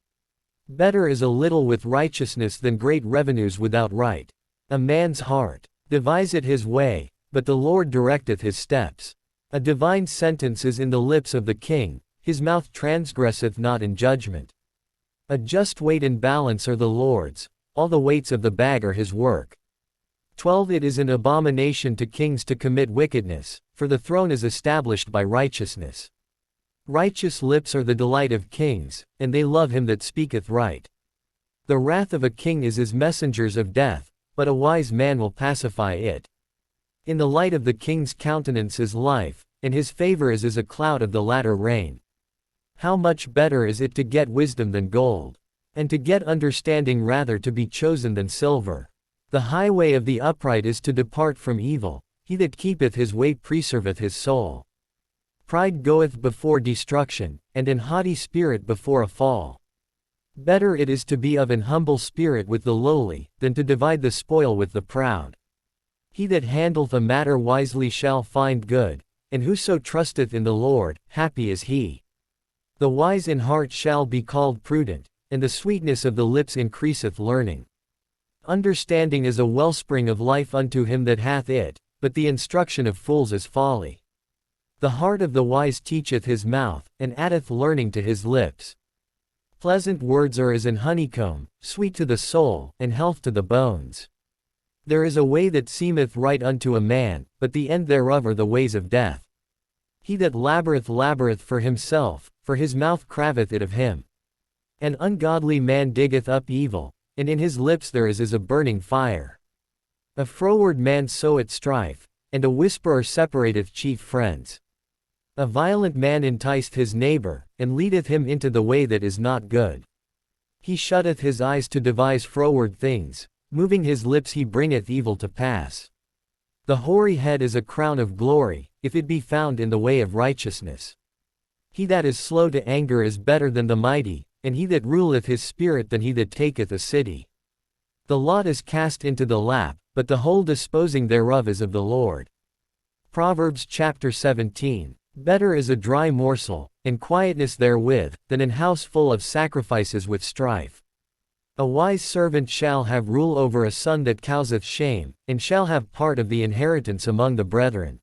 Better is a little with righteousness than great revenues without right. A man's heart deviseth his way, but the Lord directeth his steps. A divine sentence is in the lips of the king, his mouth transgresseth not in judgment. A just weight and balance are the Lord's, all the weights of the bag are his work. 12 It is an abomination to kings to commit wickedness, for the throne is established by righteousness. Righteous lips are the delight of kings, and they love him that speaketh right. The wrath of a king is as messengers of death, but a wise man will pacify it. In the light of the king's countenance is life, and his favor is as a cloud of the latter rain. How much better is it to get wisdom than gold, and to get understanding rather to be chosen than silver. The highway of the upright is to depart from evil, he that keepeth his way preserveth his soul. Pride goeth before destruction, and an haughty spirit before a fall. Better it is to be of an humble spirit with the lowly, than to divide the spoil with the proud. He that handleth a matter wisely shall find good, and whoso trusteth in the Lord, happy is he. The wise in heart shall be called prudent, and the sweetness of the lips increaseth learning. Understanding is a wellspring of life unto him that hath it, but the instruction of fools is folly. The heart of the wise teacheth his mouth, and addeth learning to his lips. Pleasant words are as an honeycomb, sweet to the soul, and health to the bones. There is a way that seemeth right unto a man, but the end thereof are the ways of death. He that laboureth for himself, for his mouth craveth it of him. An ungodly man diggeth up evil, and in his lips there is as a burning fire. A froward man soweth strife, and a whisperer separateth chief friends. A violent man enticeth his neighbor, and leadeth him into the way that is not good. He shutteth his eyes to devise froward things, moving his lips he bringeth evil to pass. The hoary head is a crown of glory, if it be found in the way of righteousness. He that is slow to anger is better than the mighty, and he that ruleth his spirit than he that taketh a city. The lot is cast into the lap, but the whole disposing thereof is of the Lord. Proverbs Chapter 17. Better is a dry morsel, and quietness therewith, than an house full of sacrifices with strife. A wise servant shall have rule over a son that causeth shame, and shall have part of the inheritance among the brethren.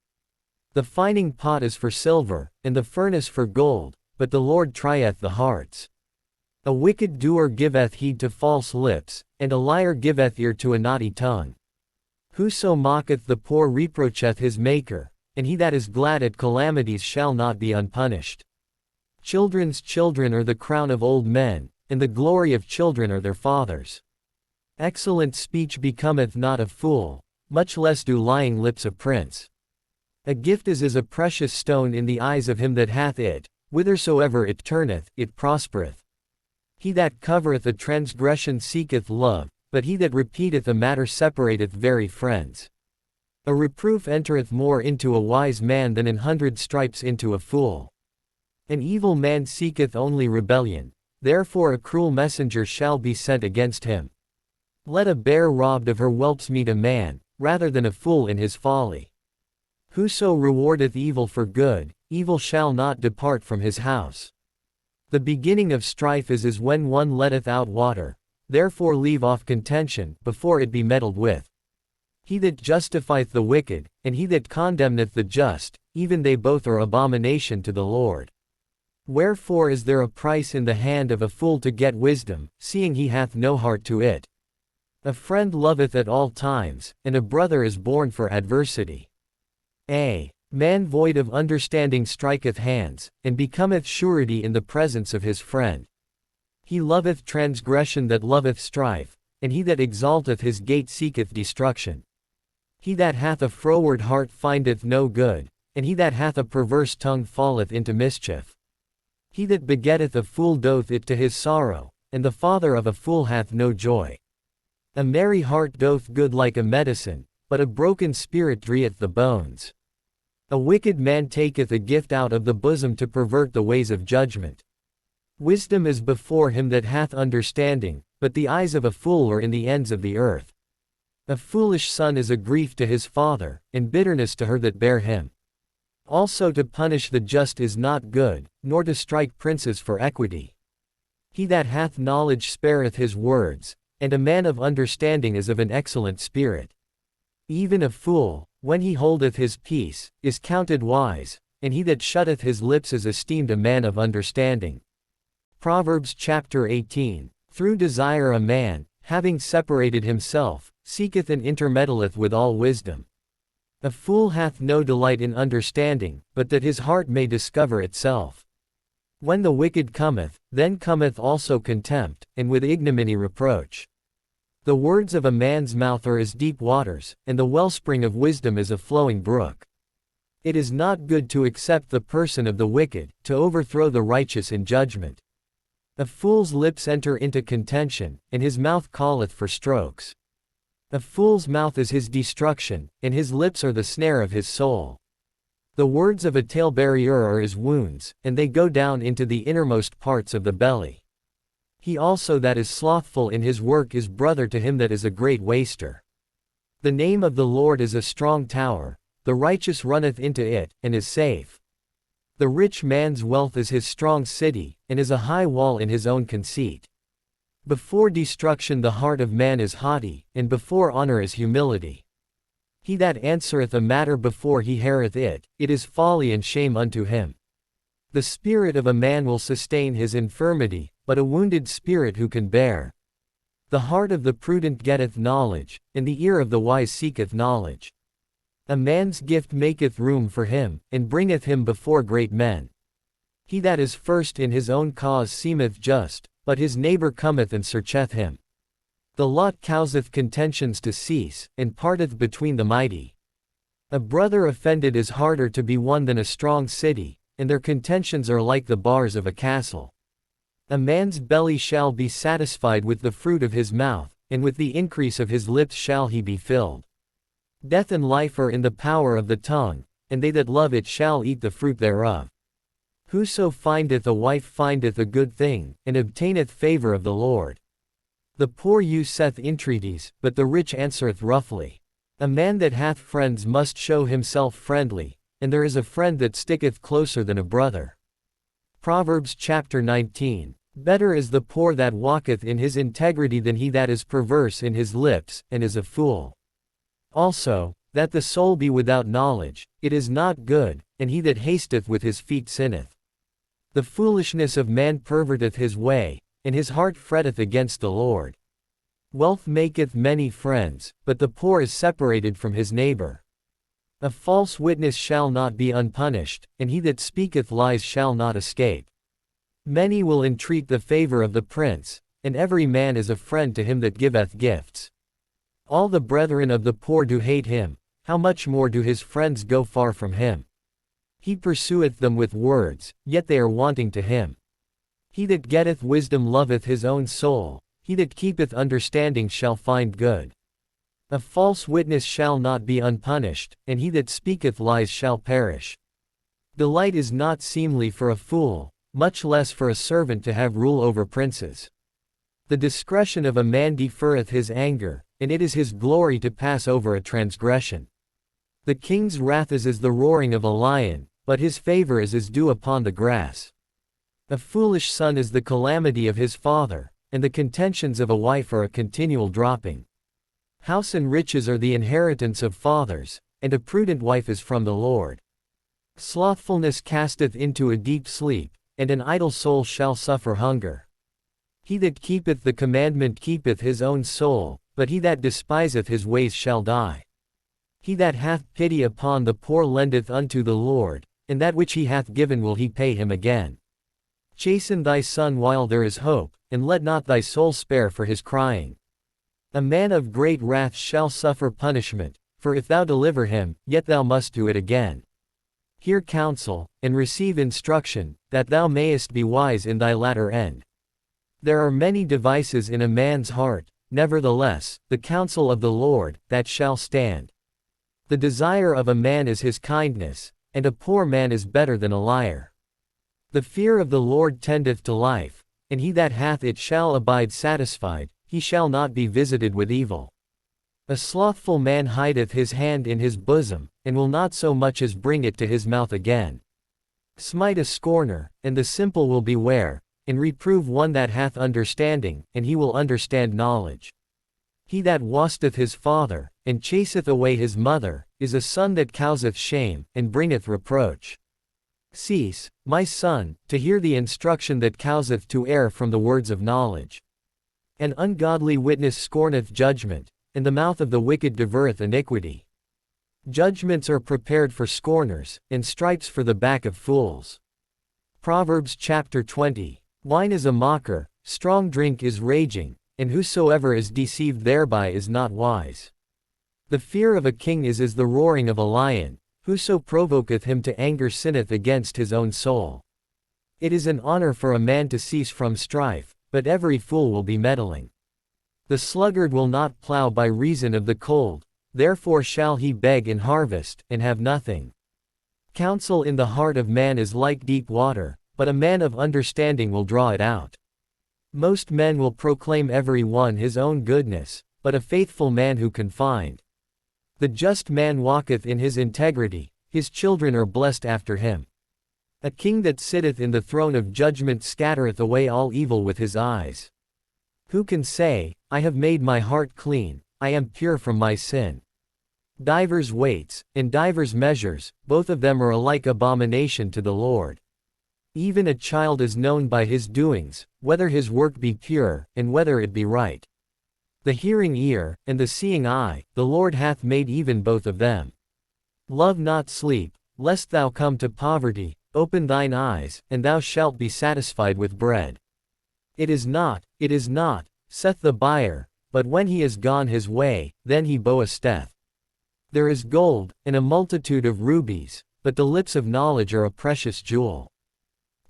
The fining pot is for silver, and the furnace for gold, but the Lord trieth the hearts. A wicked doer giveth heed to false lips, and a liar giveth ear to a naughty tongue. Whoso mocketh the poor reproacheth his Maker, and he that is glad at calamities shall not be unpunished. Children's children are the crown of old men, and the glory of children are their fathers. Excellent speech becometh not a fool, much less do lying lips a prince. A gift is as a precious stone in the eyes of him that hath it, whithersoever it turneth, it prospereth. He that covereth a transgression seeketh love, but he that repeateth a matter separateth very friends. A reproof entereth more into a wise man than 100 stripes into a fool. An evil man seeketh only rebellion, therefore a cruel messenger shall be sent against him. Let a bear robbed of her whelps meet a man, rather than a fool in his folly. Whoso rewardeth evil for good, evil shall not depart from his house. The beginning of strife is as when one letteth out water, therefore leave off contention, before it be meddled with. He that justifieth the wicked, and he that condemneth the just, even they both are abomination to the Lord. Wherefore is there a price in the hand of a fool to get wisdom, seeing he hath no heart to it? A friend loveth at all times, and a brother is born for adversity. A man void of understanding striketh hands, and becometh surety in the presence of his friend. He loveth transgression that loveth strife, and he that exalteth his gate seeketh destruction. He that hath a froward heart findeth no good, and he that hath a perverse tongue falleth into mischief. He that begetteth a fool doth it to his sorrow, and the father of a fool hath no joy. A merry heart doth good like a medicine, but a broken spirit drieth the bones. A wicked man taketh a gift out of the bosom to pervert the ways of judgment. Wisdom is before him that hath understanding, but the eyes of a fool are in the ends of the earth. A foolish son is a grief to his father, and bitterness to her that bare him. Also to punish the just is not good, nor to strike princes for equity. He that hath knowledge spareth his words, and a man of understanding is of an excellent spirit. Even a fool, when he holdeth his peace, is counted wise, and he that shutteth his lips is esteemed a man of understanding. Proverbs Chapter 18. Through desire a man, having separated himself, seeketh and intermeddleth with all wisdom. A fool hath no delight in understanding, but that his heart may discover itself. When the wicked cometh, then cometh also contempt, and with ignominy reproach. The words of a man's mouth are as deep waters, and the wellspring of wisdom is a flowing brook. It is not good to accept the person of the wicked, to overthrow the righteous in judgment. A fool's lips enter into contention, and his mouth calleth for strokes. A fool's mouth is his destruction, and his lips are the snare of his soul. The words of a talebearer are as wounds, and they go down into the innermost parts of the belly. He also that is slothful in his work is brother to him that is a great waster. The name of the Lord is a strong tower, the righteous runneth into it, and is safe. The rich man's wealth is his strong city, and is a high wall in his own conceit. Before destruction the heart of man is haughty, and before honor is humility. He that answereth a matter before he heareth it, it is folly and shame unto him. The spirit of a man will sustain his infirmity, but a wounded spirit who can bear? The heart of the prudent getteth knowledge, and the ear of the wise seeketh knowledge. A man's gift maketh room for him, and bringeth him before great men. He that is first in his own cause seemeth just, but his neighbor cometh and searcheth him. The lot causeth contentions to cease, and parteth between the mighty. A brother offended is harder to be won than a strong city, and their contentions are like the bars of a castle. A man's belly shall be satisfied with the fruit of his mouth, and with the increase of his lips shall he be filled. Death and life are in the power of the tongue, and they that love it shall eat the fruit thereof. Whoso findeth a wife findeth a good thing, and obtaineth favor of the Lord. The poor useth entreaties, but the rich answereth roughly. A man that hath friends must show himself friendly, and there is a friend that sticketh closer than a brother. Proverbs Chapter 19. Better is the poor that walketh in his integrity than he that is perverse in his lips, and is a fool. Also, that the soul be without knowledge, it is not good, and he that hasteth with his feet sinneth. The foolishness of man perverteth his way, and his heart fretteth against the Lord. Wealth maketh many friends, but the poor is separated from his neighbor. A false witness shall not be unpunished, and he that speaketh lies shall not escape. Many will entreat the favor of the prince, and every man is a friend to him that giveth gifts. All the brethren of the poor do hate him, how much more do his friends go far from him? He pursueth them with words, yet they are wanting to him. He that getteth wisdom loveth his own soul, he that keepeth understanding shall find good. A false witness shall not be unpunished, and he that speaketh lies shall perish. Delight is not seemly for a fool, much less for a servant to have rule over princes. The discretion of a man deferreth his anger, and it is his glory to pass over a transgression. The king's wrath is as the roaring of a lion, but his favor is as dew upon the grass. A foolish son is the calamity of his father, and the contentions of a wife are a continual dropping. House and riches are the inheritance of fathers, and a prudent wife is from the Lord. Slothfulness casteth into a deep sleep, and an idle soul shall suffer hunger. He that keepeth the commandment keepeth his own soul, but he that despiseth his ways shall die. He that hath pity upon the poor lendeth unto the Lord, and that which he hath given will he pay him again. Chasten thy son while there is hope, and let not thy soul spare for his crying. A man of great wrath shall suffer punishment, for if thou deliver him, yet thou must do it again. Hear counsel, and receive instruction, that thou mayest be wise in thy latter end. There are many devices in a man's heart, nevertheless, the counsel of the Lord, that shall stand. The desire of a man is his kindness, and a poor man is better than a liar. The fear of the Lord tendeth to life, and he that hath it shall abide satisfied, he shall not be visited with evil. A slothful man hideth his hand in his bosom, and will not so much as bring it to his mouth again. Smite a scorner, and the simple will beware, and reprove one that hath understanding, and he will understand knowledge. He that wasteth his father, and chaseth away his mother, is a son that causeth shame, and bringeth reproach. Cease, my son, to hear the instruction that causeth to err from the words of knowledge. An ungodly witness scorneth judgment, and the mouth of the wicked diverteth iniquity. Judgments are prepared for scorners, and stripes for the back of fools. Proverbs Chapter 20. Wine is a mocker, strong drink is raging, and whosoever is deceived thereby is not wise. The fear of a king is as the roaring of a lion, whoso provoketh him to anger sinneth against his own soul. It is an honor for a man to cease from strife, but every fool will be meddling. The sluggard will not plow by reason of the cold, therefore shall he beg in harvest, and have nothing. Counsel in the heart of man is like deep water, but a man of understanding will draw it out. Most men will proclaim every one his own goodness, but a faithful man who can find? The just man walketh in his integrity, his children are blessed after him. A king that sitteth in the throne of judgment scattereth away all evil with his eyes. Who can say, I have made my heart clean, I am pure from my sin? Divers weights, and divers measures, both of them are alike abomination to the Lord. Even a child is known by his doings, whether his work be pure, and whether it be right. The hearing ear, and the seeing eye, the Lord hath made even both of them. Love not sleep, lest thou come to poverty, open thine eyes, and thou shalt be satisfied with bread. It is not, saith the buyer, but when he is gone his way, then he boasteth. There is gold, and a multitude of rubies, but the lips of knowledge are a precious jewel.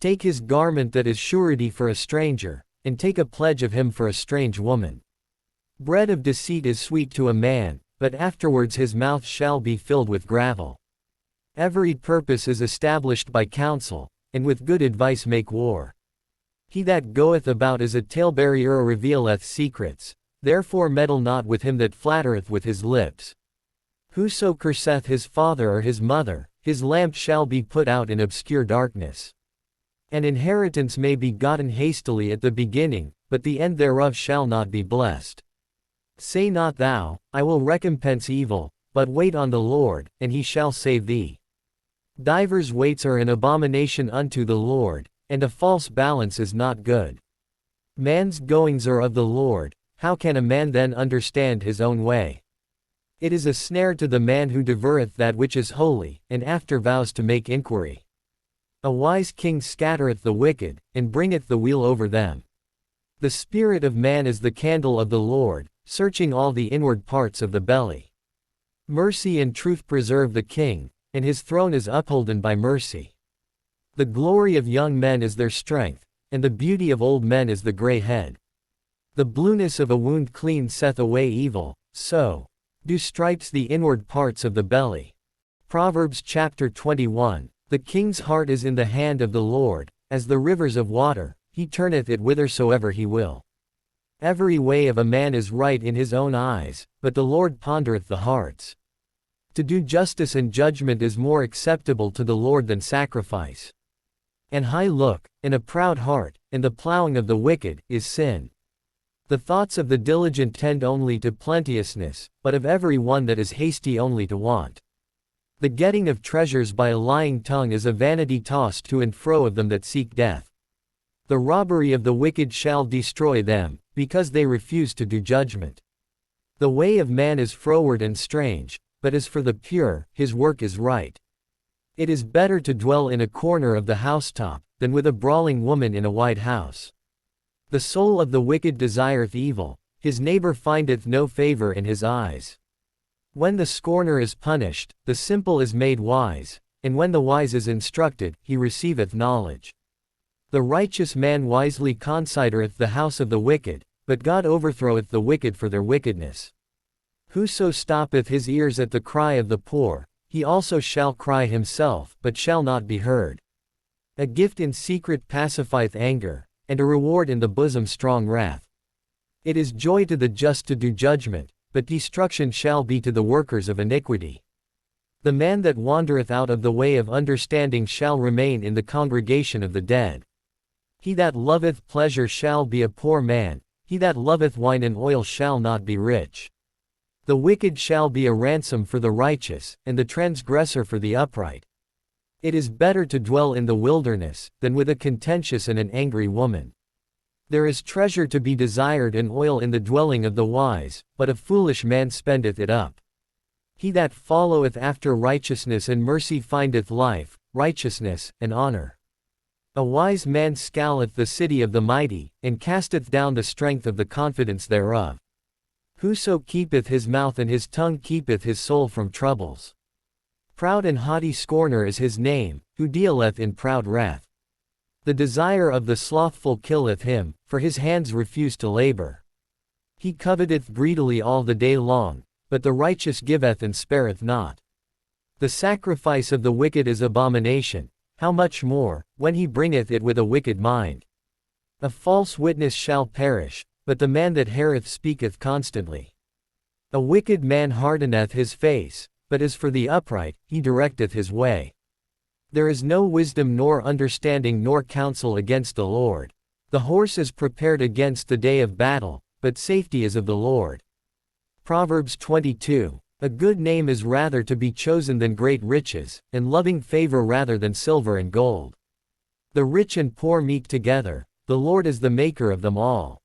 Take his garment that is surety for a stranger, and take a pledge of him for a strange woman. Bread of deceit is sweet to a man, but afterwards his mouth shall be filled with gravel. Every purpose is established by counsel, and with good advice make war. He that goeth about as a talebearer revealeth secrets, therefore meddle not with him that flattereth with his lips. Whoso curseth his father or his mother, his lamp shall be put out in obscure darkness. An inheritance may be gotten hastily at the beginning, but the end thereof shall not be blessed. Say not thou, I will recompense evil, but wait on the Lord, and he shall save thee. Divers weights are an abomination unto the Lord, and a false balance is not good. Man's goings are of the Lord, how can a man then understand his own way? It is a snare to the man who devoureth that which is holy, and after vows to make inquiry. A wise king scattereth the wicked, and bringeth the weal over them. The spirit of man is the candle of the Lord, searching all the inward parts of the belly. Mercy and truth preserve the king, and his throne is upholden by mercy. The glory of young men is their strength, and the beauty of old men is the gray head. The blueness of a wound cleanseth away evil, so do stripes the inward parts of the belly. Proverbs Chapter 21. The king's heart is in the hand of the Lord, as the rivers of water, he turneth it whithersoever he will. Every way of a man is right in his own eyes, but the Lord pondereth the hearts. To do justice and judgment is more acceptable to the Lord than sacrifice. An high look, and a proud heart, and the plowing of the wicked, is sin. The thoughts of the diligent tend only to plenteousness, but of every one that is hasty only to want. The getting of treasures by a lying tongue is a vanity tossed to and fro of them that seek death. The robbery of the wicked shall destroy them, because they refuse to do judgment. The way of man is froward and strange, but as for the pure, his work is right. It is better to dwell in a corner of the housetop, than with a brawling woman in a wide house. The soul of the wicked desireth evil, his neighbor findeth no favor in his eyes. When the scorner is punished, the simple is made wise, and when the wise is instructed, he receiveth knowledge. The righteous man wisely considereth the house of the wicked, but God overthroweth the wicked for their wickedness. Whoso stoppeth his ears at the cry of the poor, he also shall cry himself, but shall not be heard. A gift in secret pacifieth anger, and a reward in the bosom strong wrath. It is joy to the just to do judgment, but destruction shall be to the workers of iniquity. The man that wandereth out of the way of understanding shall remain in the congregation of the dead. He that loveth pleasure shall be a poor man, he that loveth wine and oil shall not be rich. The wicked shall be a ransom for the righteous, and the transgressor for the upright. It is better to dwell in the wilderness, than with a contentious and an angry woman. There is treasure to be desired and oil in the dwelling of the wise, but a foolish man spendeth it up. He that followeth after righteousness and mercy findeth life, righteousness, and honor. A wise man scaleth the city of the mighty, and casteth down the strength of the confidence thereof. Whoso keepeth his mouth and his tongue keepeth his soul from troubles. Proud and haughty scorner is his name, who dealeth in proud wrath. The desire of the slothful killeth him, for his hands refuse to labor. He coveteth greedily all the day long, but the righteous giveth and spareth not. The sacrifice of the wicked is abomination, how much more, when he bringeth it with a wicked mind. A false witness shall perish, but the man that heareth speaketh constantly. A wicked man hardeneth his face, but as for the upright, he directeth his way. There is no wisdom nor understanding nor counsel against the Lord. The horse is prepared against the day of battle, but safety is of the Lord. Proverbs 22. A good name is rather to be chosen than great riches, and loving favor rather than silver and gold. The rich and poor meet together, the Lord is the maker of them all.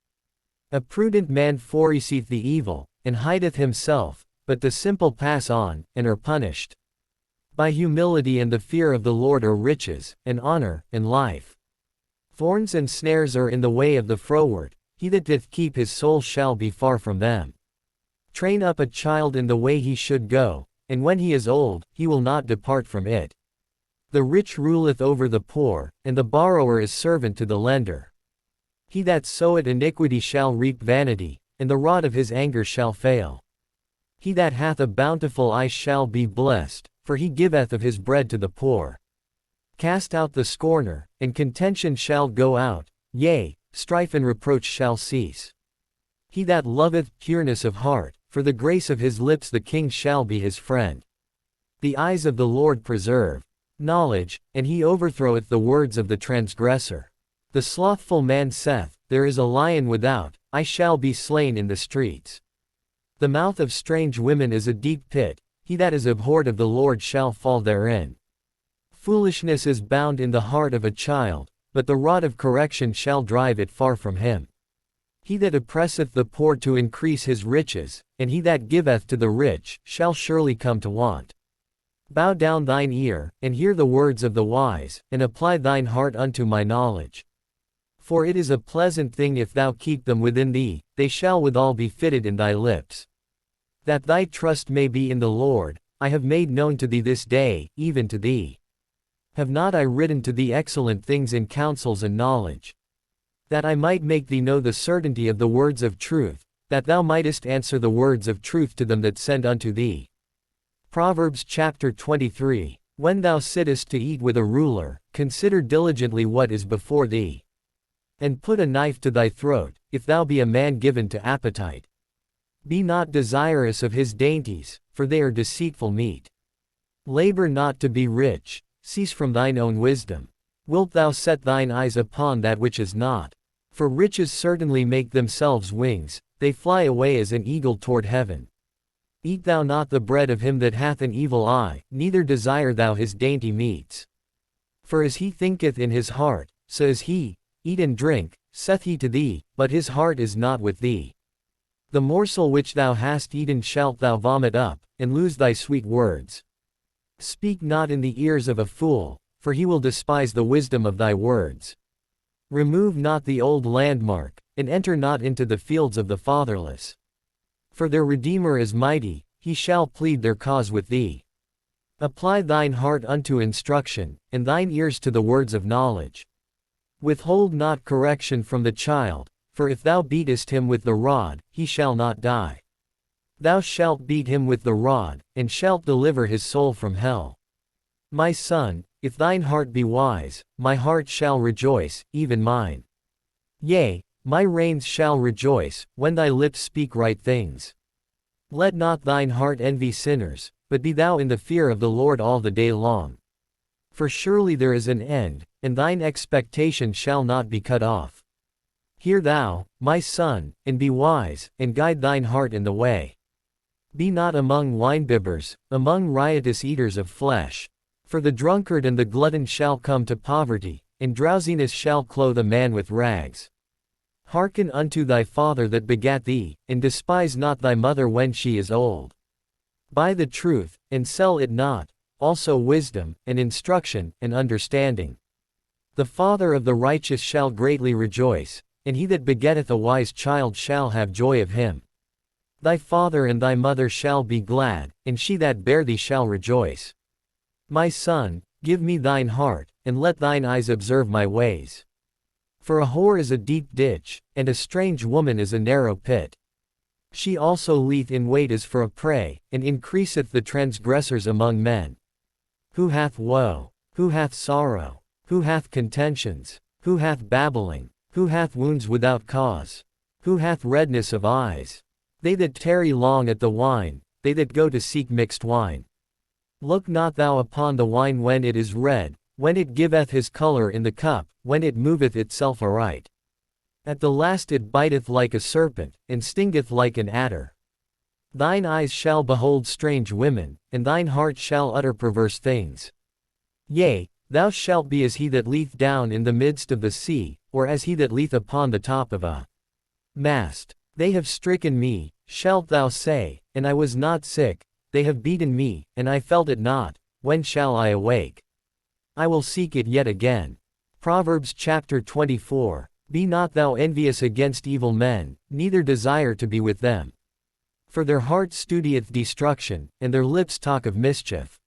A prudent man foreseeth the evil, and hideth himself, but the simple pass on, and are punished. By humility and the fear of the Lord are riches, and honor, and life. Thorns and snares are in the way of the froward, he that doth keep his soul shall be far from them. Train up a child in the way he should go, and when he is old, he will not depart from it. The rich ruleth over the poor, and the borrower is servant to the lender. He that soweth iniquity shall reap vanity, and the rod of his anger shall fail. He that hath a bountiful eye shall be blessed, for he giveth of his bread to the poor. Cast out the scorner, and contention shall go out, yea, strife and reproach shall cease. He that loveth pureness of heart, for the grace of his lips the king shall be his friend. The eyes of the Lord preserve knowledge, and he overthroweth the words of the transgressor. The slothful man saith, there is a lion without, I shall be slain in the streets. The mouth of strange women is a deep pit, he that is abhorred of the Lord shall fall therein. Foolishness is bound in the heart of a child, but the rod of correction shall drive it far from him. He that oppresseth the poor to increase his riches, and he that giveth to the rich, shall surely come to want. Bow down thine ear, and hear the words of the wise, and apply thine heart unto my knowledge. For it is a pleasant thing if thou keep them within thee, they shall withal be fitted in thy lips. That thy trust may be in the Lord, I have made known to thee this day, even to thee. Have not I written to thee excellent things in counsels and knowledge? That I might make thee know the certainty of the words of truth, that thou mightest answer the words of truth to them that send unto thee. Proverbs Chapter 23. When thou sittest to eat with a ruler, consider diligently what is before thee. And put a knife to thy throat, if thou be a man given to appetite. Be not desirous of his dainties, for they are deceitful meat. Labor not to be rich, cease from thine own wisdom. Wilt thou set thine eyes upon that which is not? For riches certainly make themselves wings, they fly away as an eagle toward heaven. Eat thou not the bread of him that hath an evil eye, neither desire thou his dainty meats. For as he thinketh in his heart, so is he. Eat and drink, saith he to thee, but his heart is not with thee. The morsel which thou hast eaten shalt thou vomit up, and lose thy sweet words. Speak not in the ears of a fool, for he will despise the wisdom of thy words. Remove not the old landmark, and enter not into the fields of the fatherless. For their Redeemer is mighty, he shall plead their cause with thee. Apply thine heart unto instruction, and thine ears to the words of knowledge. Withhold not correction from the child, for if thou beatest him with the rod, he shall not die. Thou shalt beat him with the rod, and shalt deliver his soul from hell. My son, if thine heart be wise, my heart shall rejoice, even mine. Yea, my reins shall rejoice, when thy lips speak right things. Let not thine heart envy sinners, but be thou in the fear of the Lord all the day long. For surely there is an end, and thine expectation shall not be cut off. Hear thou, my son, and be wise, and guide thine heart in the way. Be not among winebibbers, among riotous eaters of flesh. For the drunkard and the glutton shall come to poverty, and drowsiness shall clothe a man with rags. Hearken unto thy father that begat thee, and despise not thy mother when she is old. Buy the truth, and sell it not, also wisdom, and instruction, and understanding. The father of the righteous shall greatly rejoice, and he that begetteth a wise child shall have joy of him. Thy father and thy mother shall be glad, and she that bare thee shall rejoice. My son, give me thine heart, and let thine eyes observe my ways. For a whore is a deep ditch, and a strange woman is a narrow pit. She also lieth in wait as for a prey, and increaseth the transgressors among men. Who hath woe? Who hath sorrow? Who hath contentions? Who hath babbling? Who hath wounds without cause? Who hath redness of eyes? They that tarry long at the wine, they that go to seek mixed wine. Look not thou upon the wine when it is red, when it giveth his color in the cup, when it moveth itself aright. At the last it biteth like a serpent, and stingeth like an adder. Thine eyes shall behold strange women, and thine heart shall utter perverse things. Yea, thou shalt be as he that leeth down in the midst of the sea, or as he that leeth upon the top of a mast. They have stricken me, shalt thou say, and I was not sick, they have beaten me, and I felt it not, when shall I awake? I will seek it yet again. Proverbs Chapter 24. Be not thou envious against evil men, neither desire to be with them. For their heart studieth destruction, and their lips talk of mischief.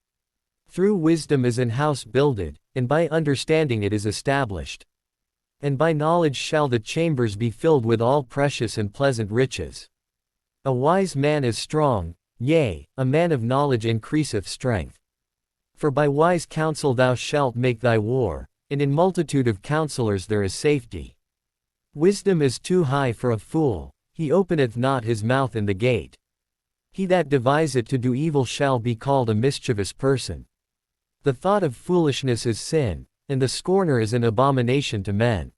Through wisdom is an house builded, and by understanding it is established. And by knowledge shall the chambers be filled with all precious and pleasant riches. A wise man is strong, yea, a man of knowledge increaseth strength. For by wise counsel thou shalt make thy war, and in multitude of counselors there is safety. Wisdom is too high for a fool, he openeth not his mouth in the gate. He that deviseth to do evil shall be called a mischievous person. The thought of foolishness is sin, and the scorner is an abomination to men.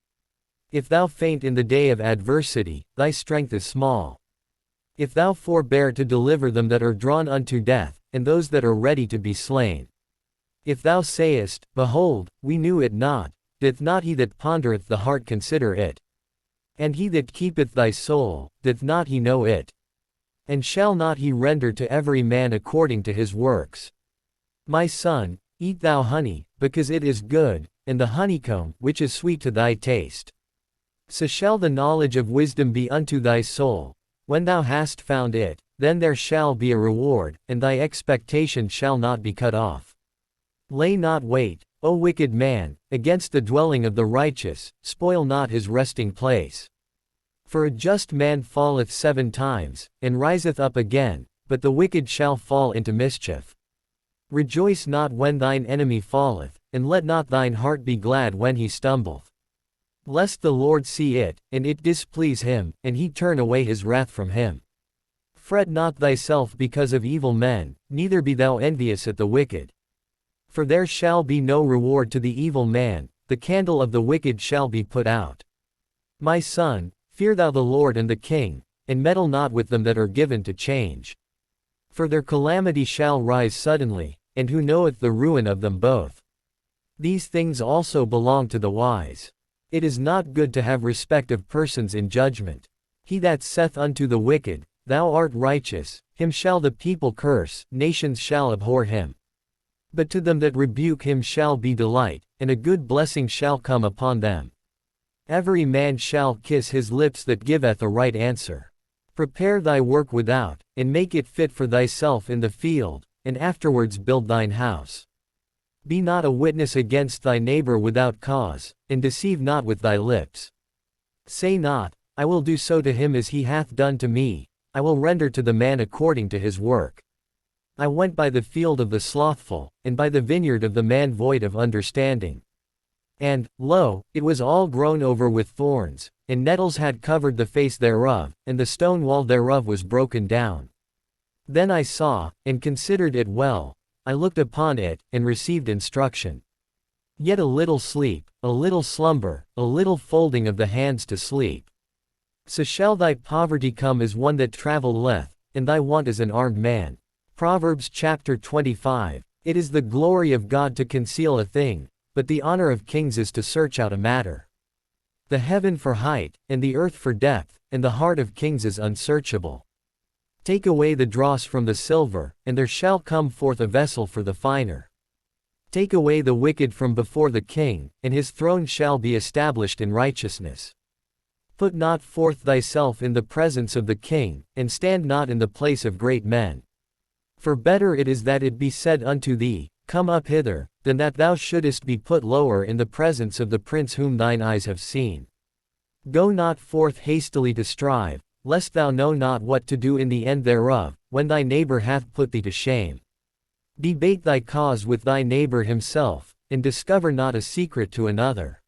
If thou faint in the day of adversity, thy strength is small. If thou forbear to deliver them that are drawn unto death, and those that are ready to be slain. If thou sayest, Behold, we knew it not, doth not he that pondereth the heart consider it? And he that keepeth thy soul, doth not he know it? And shall not he render to every man according to his works? My son, eat thou honey, because it is good, and the honeycomb, which is sweet to thy taste. So shall the knowledge of wisdom be unto thy soul. When thou hast found it, then there shall be a reward, and thy expectation shall not be cut off. Lay not wait, O wicked man, against the dwelling of the righteous, spoil not his resting place. For a just man falleth 7 times, and riseth up again, but the wicked shall fall into mischief. Rejoice not when thine enemy falleth, and let not thine heart be glad when he stumbleth. Lest the Lord see it, and it displease him, and he turn away his wrath from him. Fret not thyself because of evil men, neither be thou envious at the wicked. For there shall be no reward to the evil man, the candle of the wicked shall be put out. My son, fear thou the Lord and the king, and meddle not with them that are given to change. For their calamity shall rise suddenly, and who knoweth the ruin of them both? These things also belong to the wise. It is not good to have respect of persons in judgment. He that saith unto the wicked, Thou art righteous, him shall the people curse, nations shall abhor him. But to them that rebuke him shall be delight, and a good blessing shall come upon them. Every man shall kiss his lips that giveth a right answer. Prepare thy work without, and make it fit for thyself in the field, and afterwards build thine house. Be not a witness against thy neighbor without cause, and deceive not with thy lips. Say not, I will do so to him as he hath done to me, I will render to the man according to his work. I went by the field of the slothful, and by the vineyard of the man void of understanding. And, lo, it was all grown over with thorns, and nettles had covered the face thereof, and the stone wall thereof was broken down. Then I saw, and considered it well, I looked upon it, and received instruction. Yet a little sleep, a little slumber, a little folding of the hands to sleep. So shall thy poverty come as one that travelleth, and thy want as an armed man. Proverbs Chapter 25. It is the glory of God to conceal a thing, but the honor of kings is to search out a matter. The heaven for height, and the earth for depth, and the heart of kings is unsearchable. Take away the dross from the silver, and there shall come forth a vessel for the finer. Take away the wicked from before the king, and his throne shall be established in righteousness. Put not forth thyself in the presence of the king, and stand not in the place of great men. For better it is that it be said unto thee, Come up hither, than that thou shouldest be put lower in the presence of the prince whom thine eyes have seen. Go not forth hastily to strive, lest thou know not what to do in the end thereof, when thy neighbor hath put thee to shame. Debate thy cause with thy neighbor himself, and discover not a secret to another.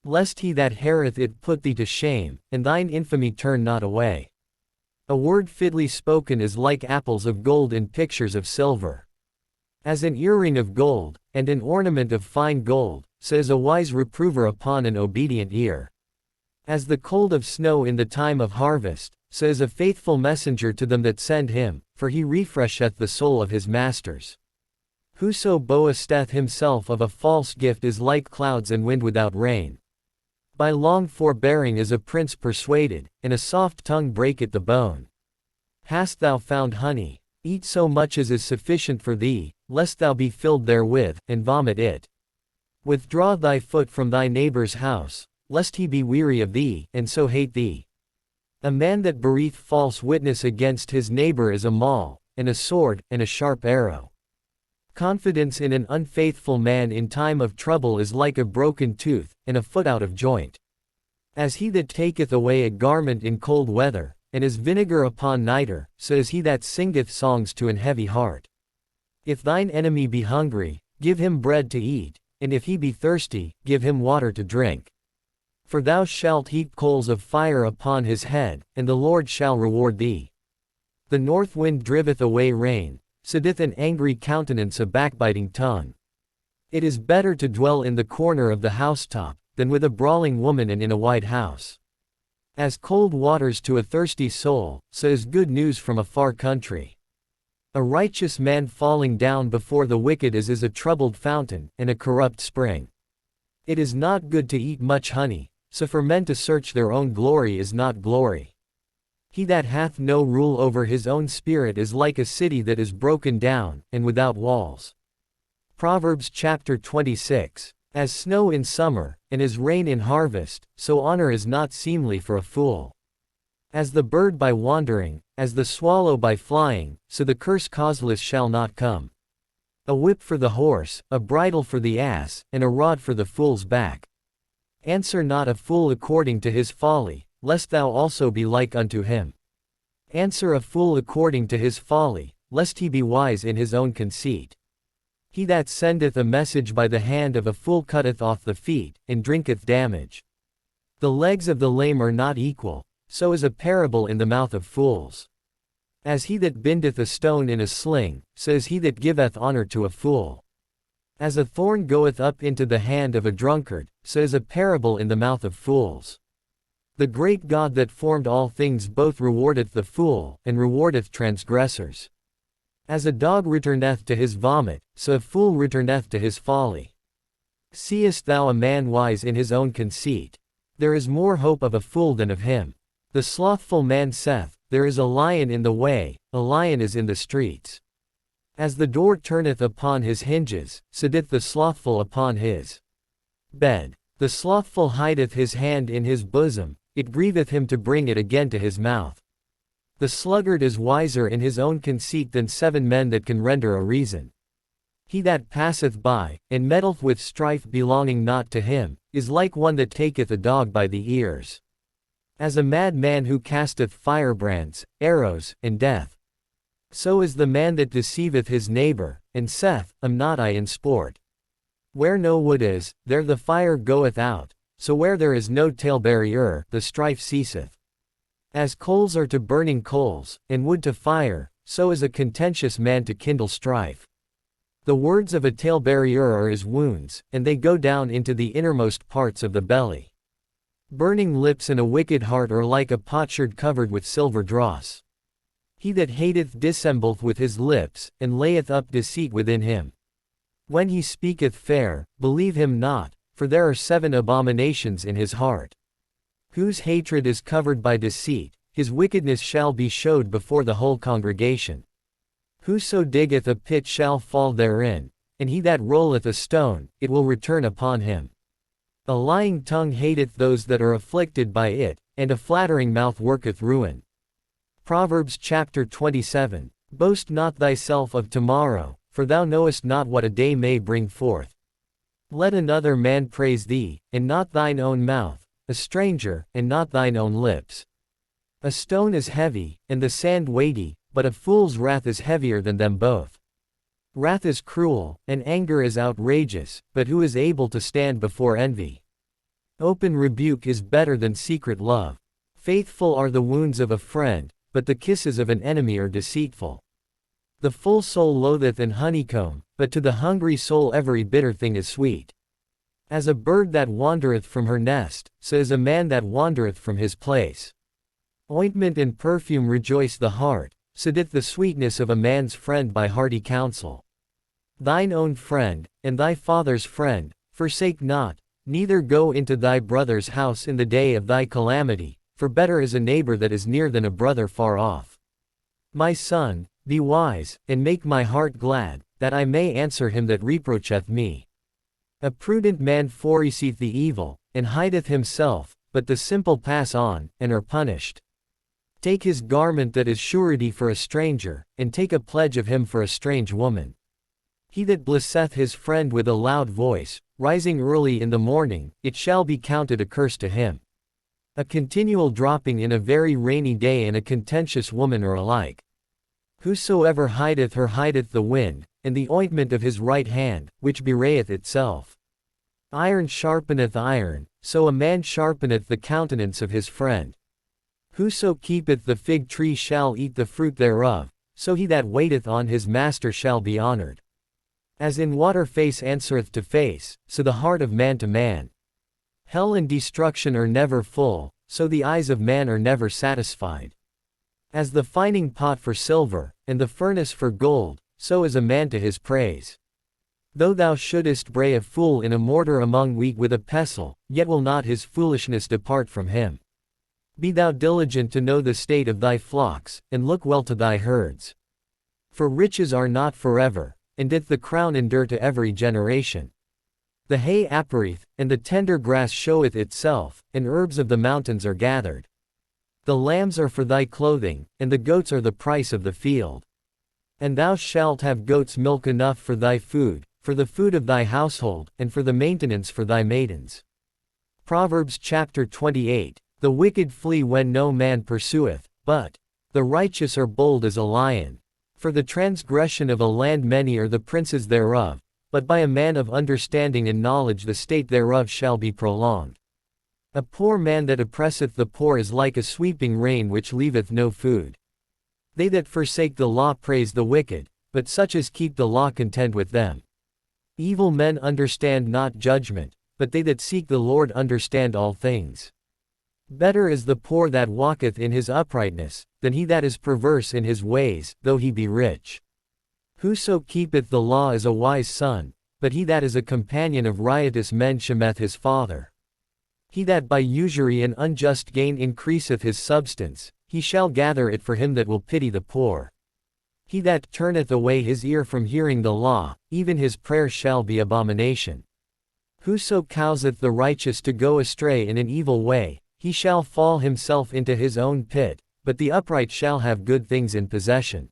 Lest he that heareth it put thee to shame, and thine infamy turn not away. A word fitly spoken is like apples of gold in pictures of silver. As an earring of gold, and an ornament of fine gold, so is a wise reprover upon an obedient ear. As the cold of snow in the time of harvest, so is a faithful messenger to them that send him, for he refresheth the soul of his masters. Whoso boasteth himself of a false gift is like clouds and wind without rain. By long forbearing is a prince persuaded, and a soft tongue breaketh the bone. Hast thou found honey? Eat so much as is sufficient for thee, lest thou be filled therewith, and vomit it. Withdraw thy foot from thy neighbor's house, lest he be weary of thee, and so hate thee. A man that beareth false witness against his neighbor is a maul, and a sword, and a sharp arrow. Confidence in an unfaithful man in time of trouble is like a broken tooth, and a foot out of joint. As he that taketh away a garment in cold weather, and as vinegar upon nitre, so is he that singeth songs to an heavy heart. If thine enemy be hungry, give him bread to eat, and if he be thirsty, give him water to drink. For thou shalt heap coals of fire upon his head, and the Lord shall reward thee. The north wind driveth away rain, so doth an angry countenance a backbiting tongue. It is better to dwell in the corner of the housetop, than with a brawling woman and in a wide house. As cold waters to a thirsty soul, so is good news from a far country. A righteous man falling down before the wicked is a troubled fountain, and a corrupt spring. It is not good to eat much honey, so for men to search their own glory is not glory. He that hath no rule over his own spirit is like a city that is broken down, and without walls. Proverbs Chapter 26. As snow in summer, and as rain in harvest, so honor is not seemly for a fool. As the bird by wandering, as the swallow by flying, so the curse causeless shall not come. A whip for the horse, a bridle for the ass, and a rod for the fool's back. Answer not a fool according to his folly, lest thou also be like unto him. Answer a fool according to his folly, lest he be wise in his own conceit. He that sendeth a message by the hand of a fool cutteth off the feet, and drinketh damage. The legs of the lame are not equal, so is a parable in the mouth of fools. As he that bindeth a stone in a sling, so is he that giveth honor to a fool. As a thorn goeth up into the hand of a drunkard, so is a parable in the mouth of fools. The great God that formed all things both rewardeth the fool, and rewardeth transgressors. As a dog returneth to his vomit, so a fool returneth to his folly. Seest thou a man wise in his own conceit? There is more hope of a fool than of him. The slothful man saith, there is a lion in the way, a lion is in the streets. As the door turneth upon his hinges, so doth the slothful upon his bed. The slothful hideth his hand in his bosom, it grieveth him to bring it again to his mouth. The sluggard is wiser in his own conceit than 7 men that can render a reason. He that passeth by, and meddleth with strife belonging not to him, is like one that taketh a dog by the ears. As a mad man who casteth firebrands, arrows, and death. So is the man that deceiveth his neighbor, and saith, Am not I in sport? Where no wood is, there the fire goeth out, so where there is no talebearer, the strife ceaseth. As coals are to burning coals, and wood to fire, so is a contentious man to kindle strife. The words of a talebearer are as wounds, and they go down into the innermost parts of the belly. Burning lips and a wicked heart are like a potsherd covered with silver dross. He that hateth dissembleth with his lips, and layeth up deceit within him. When he speaketh fair, believe him not, for there are 7 abominations in his heart. Whose hatred is covered by deceit, his wickedness shall be showed before the whole congregation. Whoso diggeth a pit shall fall therein, and he that rolleth a stone, it will return upon him. A lying tongue hateth those that are afflicted by it, and a flattering mouth worketh ruin. Proverbs Chapter 27. Boast not thyself of tomorrow, for thou knowest not what a day may bring forth. Let another man praise thee, and not thine own mouth, a stranger, and not thine own lips. A stone is heavy, and the sand weighty, but a fool's wrath is heavier than them both. Wrath is cruel, and anger is outrageous, but who is able to stand before envy? Open rebuke is better than secret love. Faithful are the wounds of a friend, but the kisses of an enemy are deceitful. The full soul loatheth an honeycomb, but to the hungry soul every bitter thing is sweet. As a bird that wandereth from her nest, so is a man that wandereth from his place. Ointment and perfume rejoice the heart, sedith the sweetness of a man's friend by hearty counsel. Thine own friend, and thy father's friend, forsake not, neither go into thy brother's house in the day of thy calamity, for better is a neighbor that is near than a brother far off. My son, be wise, and make my heart glad, that I may answer him that reproacheth me. A prudent man foreseeth the evil, and hideth himself, but the simple pass on, and are punished. Take his garment that is surety for a stranger, and take a pledge of him for a strange woman. He that blesseth his friend with a loud voice, rising early in the morning, it shall be counted a curse to him. A continual dropping in a very rainy day and a contentious woman are alike. Whosoever hideth her hideth the wind, and the ointment of his right hand, which bewrayeth itself. Iron sharpeneth iron, so a man sharpeneth the countenance of his friend. Whoso keepeth the fig tree shall eat the fruit thereof, so he that waiteth on his master shall be honored. As in water face answereth to face, so the heart of man to man. Hell and destruction are never full, so the eyes of man are never satisfied. As the fining pot for silver, and the furnace for gold, so is a man to his praise. Though thou shouldest bray a fool in a mortar among wheat with a pestle, yet will not his foolishness depart from him. Be thou diligent to know the state of thy flocks, and look well to thy herds. For riches are not forever, and doth the crown endure to every generation. The hay appareth, and the tender grass showeth itself, and herbs of the mountains are gathered. The lambs are for thy clothing, and the goats are the price of the field. And thou shalt have goats' milk enough for thy food, for the food of thy household, and for the maintenance for thy maidens. Proverbs Chapter 28. The wicked flee when no man pursueth, but the righteous are bold as a lion. For the transgression of a land many are the princes thereof, but by a man of understanding and knowledge the state thereof shall be prolonged. A poor man that oppresseth the poor is like a sweeping rain which leaveth no food. They that forsake the law praise the wicked, but such as keep the law contend with them. Evil men understand not judgment, but they that seek the Lord understand all things. Better is the poor that walketh in his uprightness, than he that is perverse in his ways, though he be rich. Whoso keepeth the law is a wise son, but he that is a companion of riotous men shameth his father. He that by usury and unjust gain increaseth his substance, he shall gather it for him that will pity the poor. He that turneth away his ear from hearing the law, even his prayer shall be abomination. Whoso causeth the righteous to go astray in an evil way, he shall fall himself into his own pit, but the upright shall have good things in possession.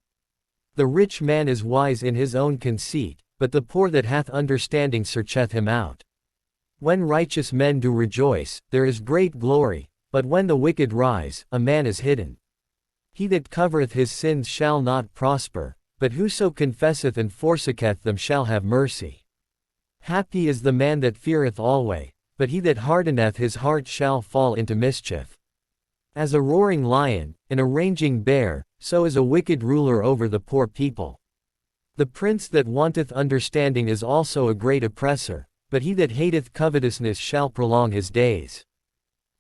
The rich man is wise in his own conceit, but the poor that hath understanding searcheth him out. When righteous men do rejoice, there is great glory, but when the wicked rise, a man is hidden. He that covereth his sins shall not prosper, but whoso confesseth and forsaketh them shall have mercy. Happy is the man that feareth alway, but he that hardeneth his heart shall fall into mischief. As a roaring lion, and a raging bear, so is a wicked ruler over the poor people. The prince that wanteth understanding is also a great oppressor, but he that hateth covetousness shall prolong his days.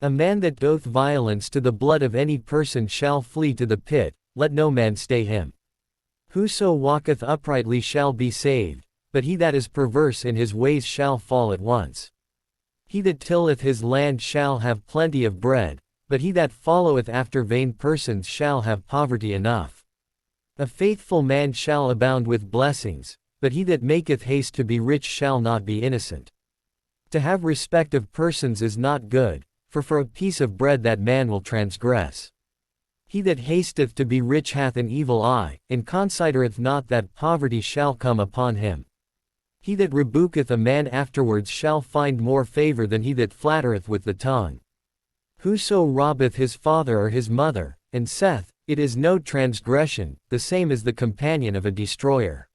A man that doth violence to the blood of any person shall flee to the pit, let no man stay him. Whoso walketh uprightly shall be saved, but he that is perverse in his ways shall fall at once. He that tilleth his land shall have plenty of bread, but he that followeth after vain persons shall have poverty enough. A faithful man shall abound with blessings, but he that maketh haste to be rich shall not be innocent. To have respect of persons is not good, for a piece of bread that man will transgress. He that hasteth to be rich hath an evil eye, and considereth not that poverty shall come upon him. He that rebuketh a man afterwards shall find more favor than he that flattereth with the tongue. Whoso robbeth his father or his mother, and saith, "It is no transgression," the same is the companion of a destroyer.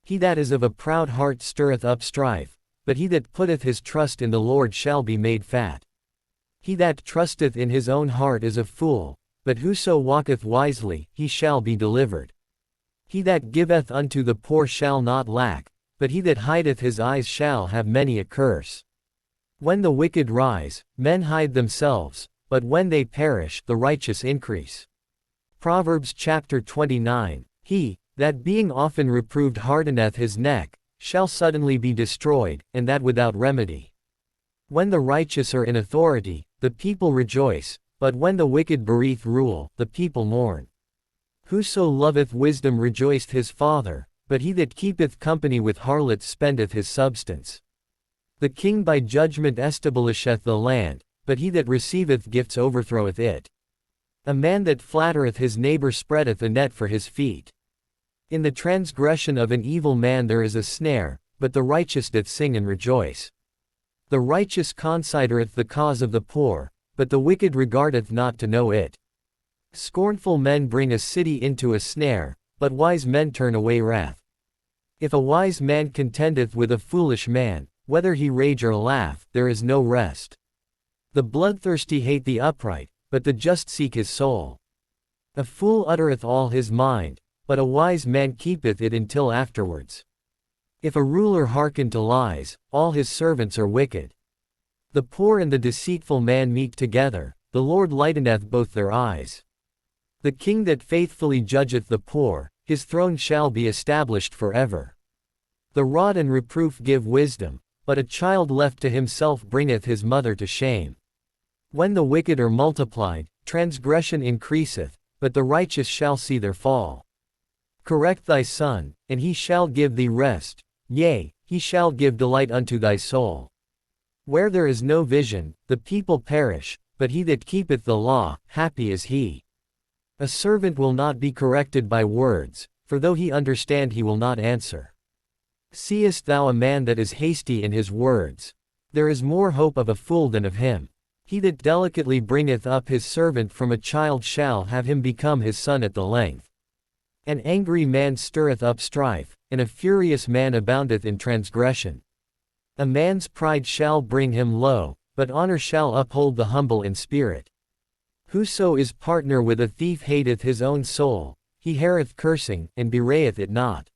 He that is of a proud heart stirreth up strife, but he that putteth his trust in the Lord shall be made fat. He that trusteth in his own heart is a fool, but whoso walketh wisely, he shall be delivered. He that giveth unto the poor shall not lack, but he that hideth his eyes shall have many a curse. When the wicked rise, men hide themselves, but when they perish, the righteous increase. Proverbs Chapter 29. He that being often reproved hardeneth his neck, shall suddenly be destroyed, and that without remedy. When the righteous are in authority, the people rejoice, but when the wicked bereave rule, the people mourn. Whoso loveth wisdom rejoiceth his father, but he that keepeth company with harlots spendeth his substance. The king by judgment establisheth the land, but he that receiveth gifts overthroweth it. A man that flattereth his neighbor spreadeth a net for his feet. In the transgression of an evil man there is a snare, but the righteous doth sing and rejoice. The righteous considereth the cause of the poor, but the wicked regardeth not to know it. Scornful men bring a city into a snare, but wise men turn away wrath. If a wise man contendeth with a foolish man, whether he rage or laugh, there is no rest. The bloodthirsty hate the upright, but the just seek his soul. A fool uttereth all his mind, but a wise man keepeth it until afterwards. If a ruler hearken to lies, all his servants are wicked. The poor and the deceitful man meet together, the Lord lighteneth both their eyes. The king that faithfully judgeth the poor, his throne shall be established forever. The rod and reproof give wisdom, but a child left to himself bringeth his mother to shame. When the wicked are multiplied, transgression increaseth, but the righteous shall see their fall. Correct thy son, and he shall give thee rest, yea, he shall give delight unto thy soul. Where there is no vision, the people perish, but he that keepeth the law, happy is he. A servant will not be corrected by words, for though he understand he will not answer. Seest thou a man that is hasty in his words? There is more hope of a fool than of him. He that delicately bringeth up his servant from a child shall have him become his son at the length. An angry man stirreth up strife, and a furious man aboundeth in transgression. A man's pride shall bring him low, but honor shall uphold the humble in spirit. Whoso is partner with a thief hateth his own soul, he heareth cursing, and bewrayeth it not.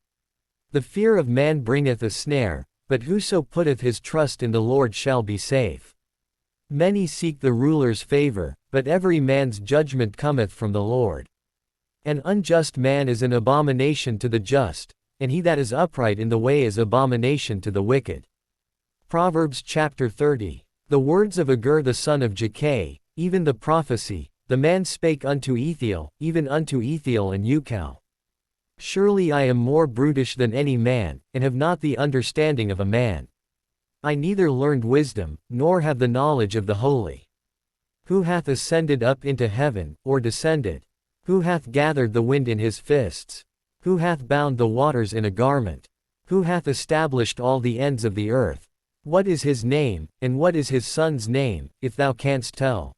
The fear of man bringeth a snare, but whoso putteth his trust in the Lord shall be safe. Many seek the ruler's favor, but every man's judgment cometh from the Lord. An unjust man is an abomination to the just, and he that is upright in the way is abomination to the wicked. Proverbs Chapter 30. The words of Agur the son of Jakeh, even the prophecy, the man spake unto Ethiel, even unto Ethiel and Ucal. Surely I am more brutish than any man, and have not the understanding of a man. I neither learned wisdom, nor have the knowledge of the holy. Who hath ascended up into heaven, or descended? Who hath gathered the wind in his fists? Who hath bound the waters in a garment? Who hath established all the ends of the earth? What is his name, and what is his son's name, if thou canst tell?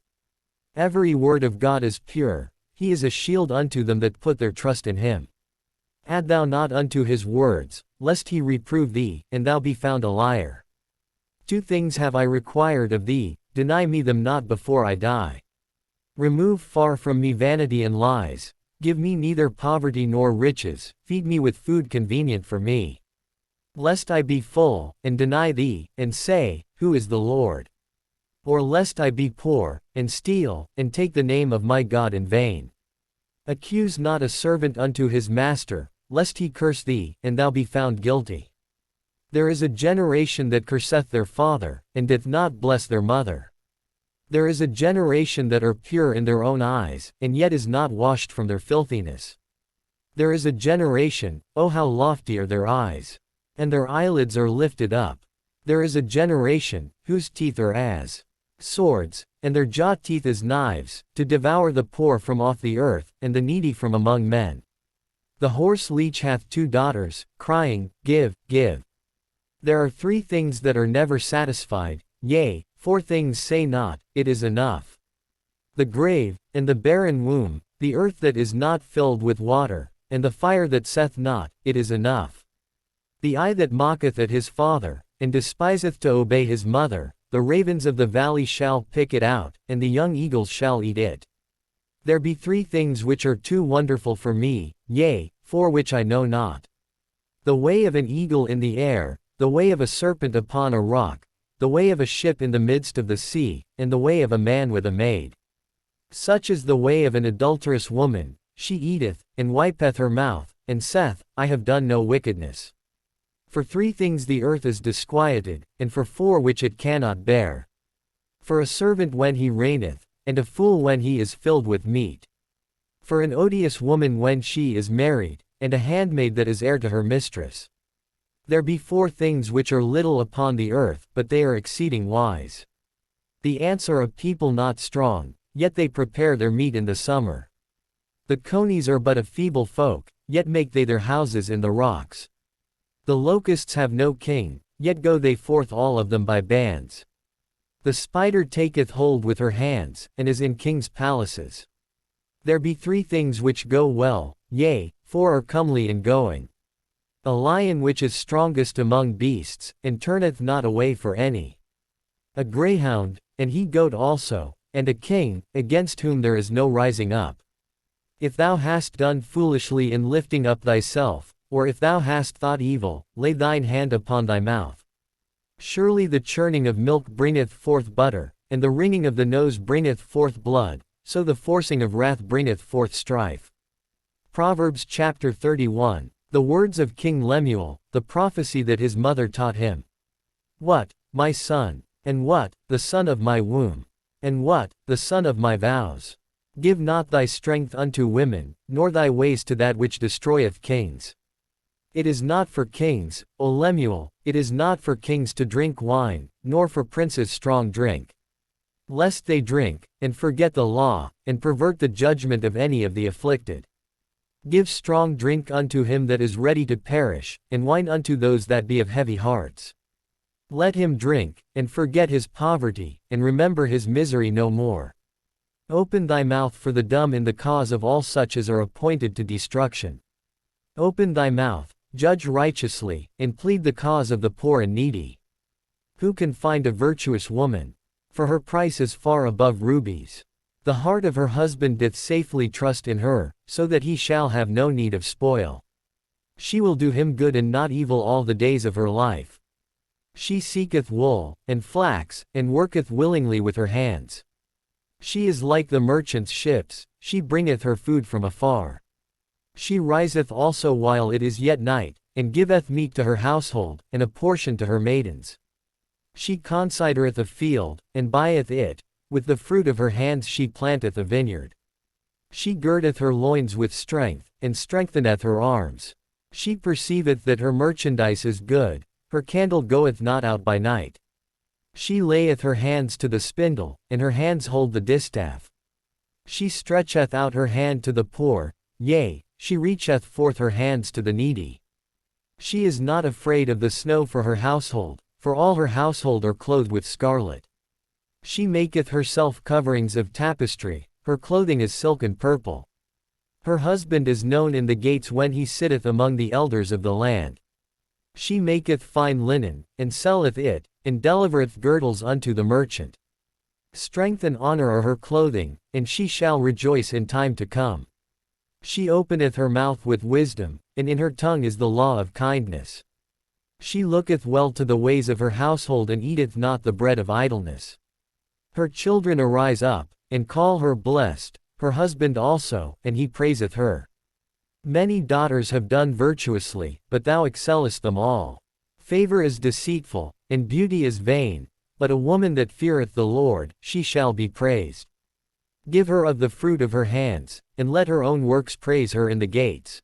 Every word of God is pure, he is a shield unto them that put their trust in him. Add thou not unto his words, lest he reprove thee, and thou be found a liar. 2 things have I required of thee, deny me them not before I die. Remove far from me vanity and lies, give me neither poverty nor riches, feed me with food convenient for me. Lest I be full, and deny thee, and say, Who is the Lord? Or lest I be poor, and steal, and take the name of my God in vain. Accuse not a servant unto his master, lest he curse thee, and thou be found guilty. There is a generation that curseth their father, and doth not bless their mother. There is a generation that are pure in their own eyes, and yet is not washed from their filthiness. There is a generation, oh how lofty are their eyes! And their eyelids are lifted up. There is a generation, whose teeth are as swords, and their jaw teeth as knives, to devour the poor from off the earth, and the needy from among men. The horse leech hath 2 daughters, crying, Give, give. There are 3 things that are never satisfied, yea, 4 things say not, It is enough. The grave, and the barren womb, the earth that is not filled with water, and the fire that saith not, It is enough. The eye that mocketh at his father, and despiseth to obey his mother, the ravens of the valley shall pick it out, and the young eagles shall eat it. There be 3 things which are too wonderful for me, yea, 4 which I know not. The way of an eagle in the air, the way of a serpent upon a rock, the way of a ship in the midst of the sea, and the way of a man with a maid. Such is the way of an adulterous woman, she eateth, and wipeth her mouth, and saith, I have done no wickedness. For 3 things the earth is disquieted, and for 4 which it cannot bear. For a servant when he reigneth, and a fool when he is filled with meat. For an odious woman when she is married, and a handmaid that is heir to her mistress. There be 4 things which are little upon the earth, but they are exceeding wise. The ants are a people not strong, yet they prepare their meat in the summer. The conies are but a feeble folk, yet make they their houses in the rocks. The locusts have no king, yet go they forth all of them by bands. The spider taketh hold with her hands, and is in kings' palaces. There be 3 things which go well, yea, 4 are comely in going. A lion which is strongest among beasts, and turneth not away for any. A greyhound, and he-goat also, and a king, against whom there is no rising up. If thou hast done foolishly in lifting up thyself, or if thou hast thought evil, lay thine hand upon thy mouth. Surely the churning of milk bringeth forth butter, and the wringing of the nose bringeth forth blood, so the forcing of wrath bringeth forth strife. Proverbs Chapter 31, the words of King Lemuel, the prophecy that his mother taught him. What, my son, and what, the son of my womb, and what, the son of my vows? Give not thy strength unto women, nor thy ways to that which destroyeth kings. It is not for kings, O Lemuel, it is not for kings to drink wine, nor for princes strong drink. Lest they drink, and forget the law, and pervert the judgment of any of the afflicted. Give strong drink unto him that is ready to perish, and wine unto those that be of heavy hearts. Let him drink, and forget his poverty, and remember his misery no more. Open thy mouth for the dumb in the cause of all such as are appointed to destruction. Open thy mouth, judge righteously, and plead the cause of the poor and needy. Who can find a virtuous woman? For her price is far above rubies. The heart of her husband doth safely trust in her, so that he shall have no need of spoil. She will do him good and not evil all the days of her life. She seeketh wool, and flax, and worketh willingly with her hands. She is like the merchant's ships, she bringeth her food from afar. She riseth also while it is yet night, and giveth meat to her household, and a portion to her maidens. She considereth a field, and buyeth it, with the fruit of her hands she planteth a vineyard. She girdeth her loins with strength, and strengtheneth her arms. She perceiveth that her merchandise is good, her candle goeth not out by night. She layeth her hands to the spindle, and her hands hold the distaff. She stretcheth out her hand to the poor, yea, she reacheth forth her hands to the needy. She is not afraid of the snow for her household, for all her household are clothed with scarlet. She maketh herself coverings of tapestry, her clothing is silk and purple. Her husband is known in the gates when he sitteth among the elders of the land. She maketh fine linen, and selleth it, and delivereth girdles unto the merchant. Strength and honor are her clothing, and she shall rejoice in time to come. She openeth her mouth with wisdom, and in her tongue is the law of kindness. She looketh well to the ways of her household and eateth not the bread of idleness. Her children arise up, and call her blessed, her husband also, and he praiseth her. Many daughters have done virtuously, but thou excellest them all. Favor is deceitful, and beauty is vain, but a woman that feareth the Lord, she shall be praised. Give her of the fruit of her hands, and let her own works praise her in the gates.